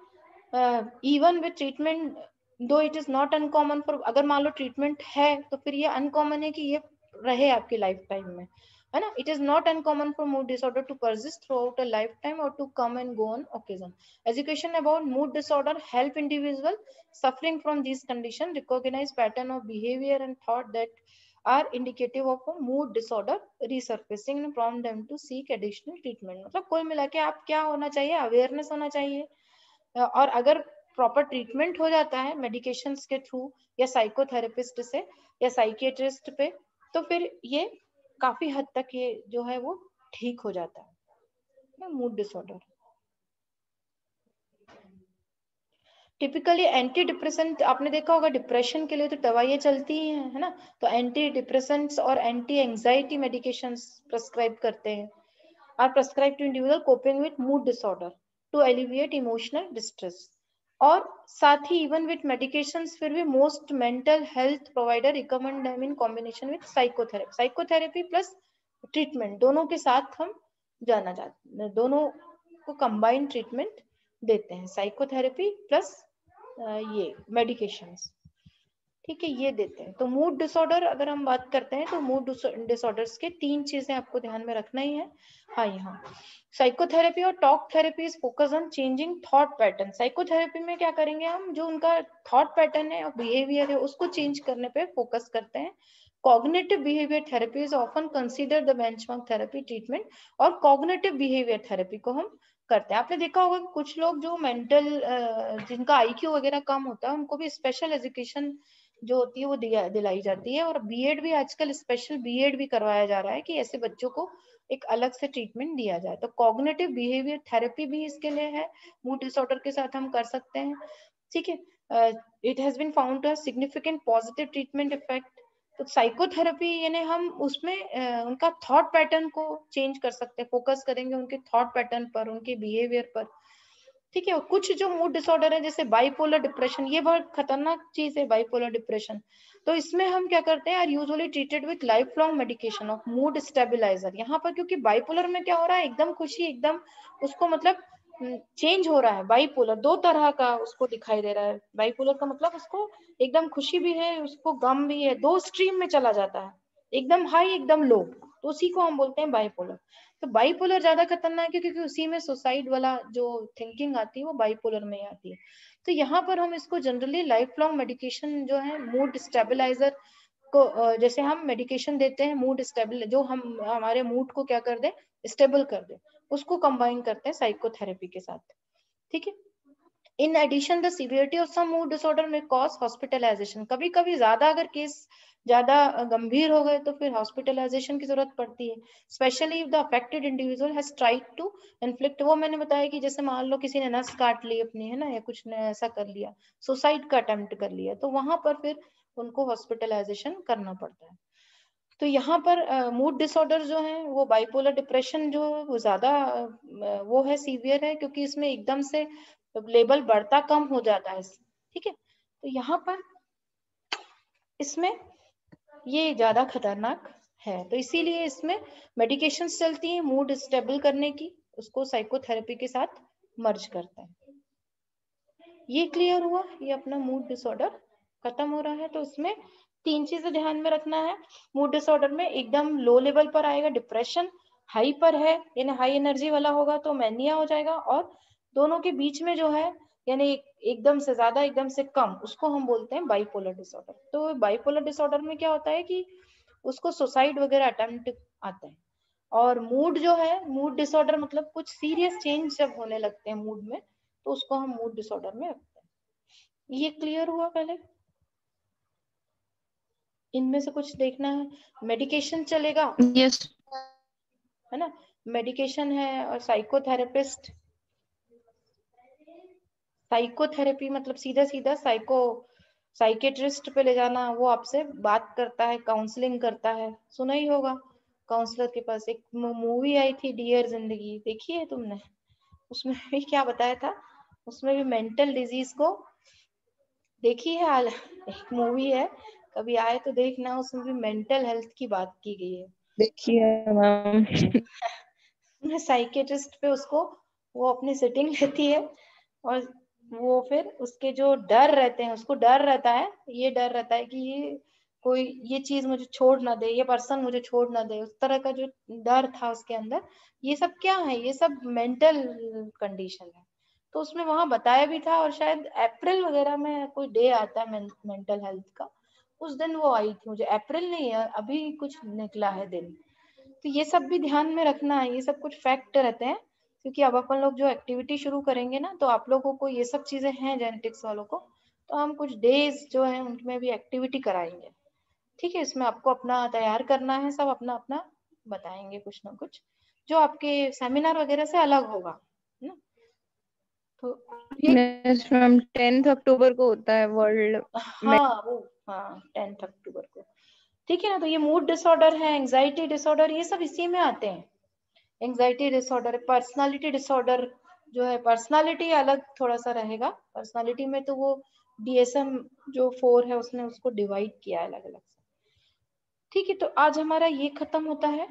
इवन विद ट्रीटमेंट दो it is not uncommon for, अगर मान लो ट्रीटमेंट है तो फिर ये अनकॉमन है कि ये रहे आपकी लाइफ टाइम में, है ना। It is not uncommon for mood disorder to persist throughout a lifetime और to come and go on occasion. Education about mood disorder help individual suffering from these condition recognize pattern of behavior and thought that are indicative of a mood disorder resurfacing and prompt them to seek additional treatment। मतलब कुल मिला के आप क्या होना चाहिए, awareness होना चाहिए, और अगर प्रॉपर ट्रीटमेंट हो जाता है मेडिकेशंस के थ्रू या साइकोथेरेपिस्ट से या साइकियाट्रिस्ट पे, तो फिर ये काफी हद तक ये जो है वो ठीक हो जाता है mood disorder. Typically anti depressant आपने देखा होगा, डिप्रेशन के लिए तो दवाइयाँ चलती ही हैं, है ना। तो एंटी डिप्रेसेंट्स और एंटी एंजाइटी मेडिकेशंस प्रेस्क्राइब करते हैं, are prescribe to individual coping with mood disorder to alleviate emotional distress. और साथ ही इवन विद मेडिकेशंस फिर भी most mental health provider recommend them in combination with psychotherapy. Psychotherapy plus treatment दोनों के साथ हम जाना चाहते हैं, दोनों को कंबाइंड ट्रीटमेंट देते हैं, साइकोथेरेपी प्लस ये मेडिकेशंस। ठीक है, ये देते हैं। तो मूड डिसऑर्डर अगर हम बात करते हैं तो मूड डिसऑर्डर्स के 3 चीजें आपको ध्यान में रखना ही है। हाँ, यहाँ साइकोथेरेपी और talk therapy is focus on changing thought pattern. Psychotherapy में क्या करेंगे हम, जो उनका थॉट पैटर्न है और बिहेवियर है उसको चेंज करने पे फोकस करते हैं। Cognitive behaviour therapy is often consider the benchmark therapy treatment, और कॉग्निटिव बिहेवियर थेरेपी को हम करते हैं। आपने देखा होगा कि कुछ लोग जो मेंटल जिनका आईक्यू वगैरह कम होता है उनको भी स्पेशल एजुकेशन जो होती है वो दिलाई जाती है, और बीएड भी आजकल स्पेशल बीएड भी करवाया जा रहा है कि ऐसे बच्चों को एक अलग से ट्रीटमेंट दिया जाए। तो कॉग्निटिव बिहेवियर थेरेपी भी इसके लिए है, मूड डिसऑर्डर के साथ हम कर सकते हैं। ठीक है, it has been found to have significant positive treatment effect. तो साइकोथेरेपी यानी हम उसमें उनका थॉट पैटर्न को चेंज कर सकते हैं, फोकस करेंगे उनके थॉट पैटर्न पर, उनके बिहेवियर पर। ठीक है, कुछ जो मूड डिसऑर्डर है जैसे बाइपोलर डिप्रेशन, ये बहुत खतरनाक चीज है बाइपोलर डिप्रेशन। तो इसमें हम क्या करते हैं, are usually treated with life long medication of mood stabiliser. यहाँ पर क्योंकि बाइपोलर में क्या हो रहा है, एकदम खुशी एकदम उसको मतलब चेंज हो रहा है। बाइपोलर दो तरह का उसको दिखाई दे रहा है। बाइपोलर का मतलब उसको एकदम खुशी भी है, उसको गम भी है, दो स्ट्रीम में चला जाता है, एकदम हाई एकदम लो, तो उसी को हम बोलते हैं बाइपोलर। तो बाइपोलर ज्यादा खतरनाक है क्योंकि उसी में सुसाइड वाला जो थिंकिंग आती है वो बाइपोलर में ही आती है। तो यहाँ पर हम इसको जनरली लाइफ लॉन्ग मेडिकेशन जो है मूड स्टेबलाइजर को, जैसे हम मेडिकेशन देते हैं मूड स्टेबल, जो हम हमारे मूड को क्या कर दे, स्टेबल कर दे, उसको कंबाइन करते हैं साइकोथेरेपी के साथ। ठीक है, in addition the severity of some mood disorder में कॉज हॉस्पिटलाइजेशन। कभी कभी ज्यादा अगर केस ज्यादा गंभीर हो गए तो फिर हॉस्पिटलाइजेशन की जरूरत पड़ती है, especially if the affected individual has tried to inflict. वो मैंने बताया कि जैसे मान लो किसी ने नस काट ली अपनी, है ना, या कुछ ने ऐसा कर लिया, सुसाइड का अटेम्प्ट कर लिया, तो वहां पर फिर उनको हॉस्पिटलाइजेशन करना पड़ता है। तो यहाँ पर मूड डिसऑर्डर जो है वो बाइपोलर डिप्रेशन जो वो ज्यादा वो है, सीवियर है, क्योंकि इसमें एकदम से लेवल बढ़ता कम हो जाता है। ठीक है, तो यहाँ पर इसमें ये ज्यादा खतरनाक है, तो इसीलिए इसमें मेडिकेशन चलती है मूड स्टेबल करने की, उसको साइकोथेरेपी के साथ मर्ज करते हैं। ये क्लियर हुआ, ये अपना मूड डिसऑर्डर खत्म हो रहा है। तो उसमें 3 चीजें ध्यान में रखना है। मूड डिसऑर्डर में एकदम लो लेवल पर आएगा डिप्रेशन, हाई पर है यानी हाई एनर्जी वाला होगा तो मैनिया हो जाएगा, और दोनों के बीच में जो है यानी एकदम से ज्यादा एकदम से कम, उसको हम बोलते हैं बाइपोलर डिसऑर्डर। तो बाइपोलर डिसऑर्डर में क्या होता है कि उसको सुसाइड वगैरह अटेम्प्ट आते हैं। और मूड जो है, मूड डिसऑर्डर मतलब कुछ सीरियस चेंज जब होने लगते हैं मूड में, तो उसको हम मूड डिसऑर्डर में रखते हैं। ये क्लियर हुआ पहले? इनमें से कुछ देखना है, मेडिकेशन चलेगा, यस है ना, मेडिकेशन है, और साइकोथेरेपिस्ट, साइकोथेरेपी मतलब सीधा सीधा साइकेट्रिस्ट पे ले जाना, वो आपसे बात करता है, काउंसलिंग करता है, सुना ही होगा काउंसलर के पास। एक मूवी आई थी डियर जिंदगी, देखी है तुमने? उसमें भी क्या बताया था, उसमें भी मेंटल डिजीज को देखी है हाल, एक मूवी है, कभी आए तो देखना, उसमें भी मेंटल हेल्थ की बात की गई है। देखिए मैम। साइकेट्रिस्ट पे उसको वो अपनी सिटिंग लेती है, और वो फिर उसके जो डर रहते हैं, उसको डर रहता है, ये डर रहता है कि ये चीज मुझे छोड़ ना दे, ये पर्सन मुझे छोड़ ना दे, उस तरह का जो डर था उसके अंदर, ये सब क्या है, ये सब मेंटल कंडीशन है। तो उसमें वहां बताया भी था, और शायद अप्रैल वगैरह में कोई डे आता है मेंटल हेल्थ का, उस दिन वो आई थी, मुझे अप्रैल नहीं है अभी कुछ निकला है दिन। तो ये सब भी ध्यान में रखना है, ये सब कुछ फैक्ट रहते हैं, क्योंकि अब अपन लोग जो एक्टिविटी शुरू करेंगे ना, तो आप लोगों को ये सब चीजें हैं जेनेटिक्स वालों को, तो हम कुछ डेज जो है उनमें भी एक्टिविटी कराएंगे। ठीक है, इसमें आपको अपना तैयार करना है, सब अपना अपना बताएंगे कुछ ना कुछ, जो आपके सेमिनार वगैरह से अलग होगा ना। तो ये यस मैम, 10th अक्टूबर को होता है वर्ल्ड। हाँ वो, हाँ 10 अक्टूबर को। ठीक है ना, तो ये मूड डिसऑर्डर है, एंजाइटी डिसऑर्डर, ये सब इसी में आते हैं। एंजाइटी डिसऑर्डर, पर्सनालिटी डिसऑर्डर जो है, पर्सनालिटी अलग थोड़ा सा रहेगा, पर्सनालिटी में तो वो डीएसएम जो 4 है उसने उसको डिवाइड किया है अलग अलग से। ठीक है, तो आज हमारा ये खत्म होता है।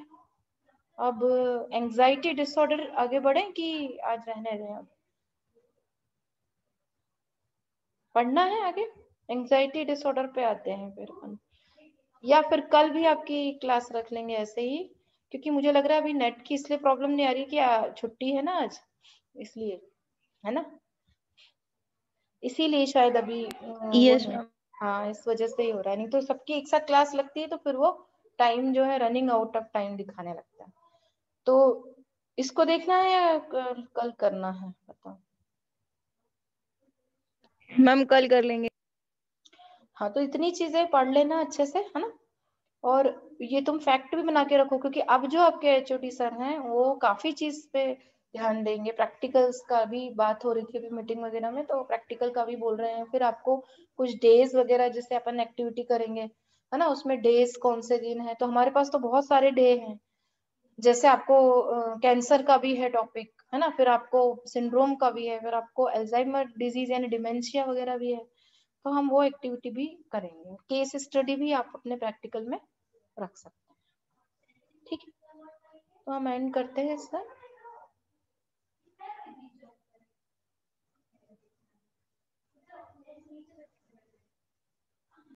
अब एंजाइटी डिसऑर्डर आगे बढ़े कि आज रहने दें? अब पढ़ना है आगे? एंजाइटी डिसऑर्डर पे आते हैं फिर अपन, या फिर कल भी आपकी क्लास रख लेंगे ऐसे ही, क्योंकि मुझे लग रहा है अभी नेट की इसलिए प्रॉब्लम नहीं आ रही कि छुट्टी है ना आज, इसलिए, है ना, इसीलिए शायद अभी वो यस नहीं। मैम। हाँ, इस वजह से ही हो रहा है, नहीं तो सबकी एक साथ क्लास लगती है तो फिर वो टाइम जो है रनिंग आउट ऑफ टाइम दिखाने लगता है। तो इसको देखना है या कल करना है, बताओ। मैम कल कर लेंगे। हाँ, तो इतनी चीजें पढ़ लेना अच्छे से, है ना, और ये तुम फैक्ट भी बना के रखो, क्योंकि अब जो आपके एचओडी सर हैं वो काफी चीज पे ध्यान देंगे। प्रैक्टिकल्स का भी बात हो रही थी अभी मीटिंग वगैरह में, तो प्रैक्टिकल का भी बोल रहे हैं। फिर आपको कुछ डेज वगैरह जैसे अपन एक्टिविटी करेंगे, है ना, उसमें डेज कौन से दिन है, तो हमारे पास तो बहुत सारे डे हैं। जैसे आपको कैंसर का भी है टॉपिक, है ना, फिर आपको सिंड्रोम का भी है, फिर आपको अल्जाइमर डिजीज यानी डिमेंशिया वगैरह भी है। तो हम वो एक्टिविटी भी करेंगे, केस स्टडी भी आप अपने प्रैक्टिकल में रख सकते हैं। ठीक है, तो हम एंड करते हैं इसका।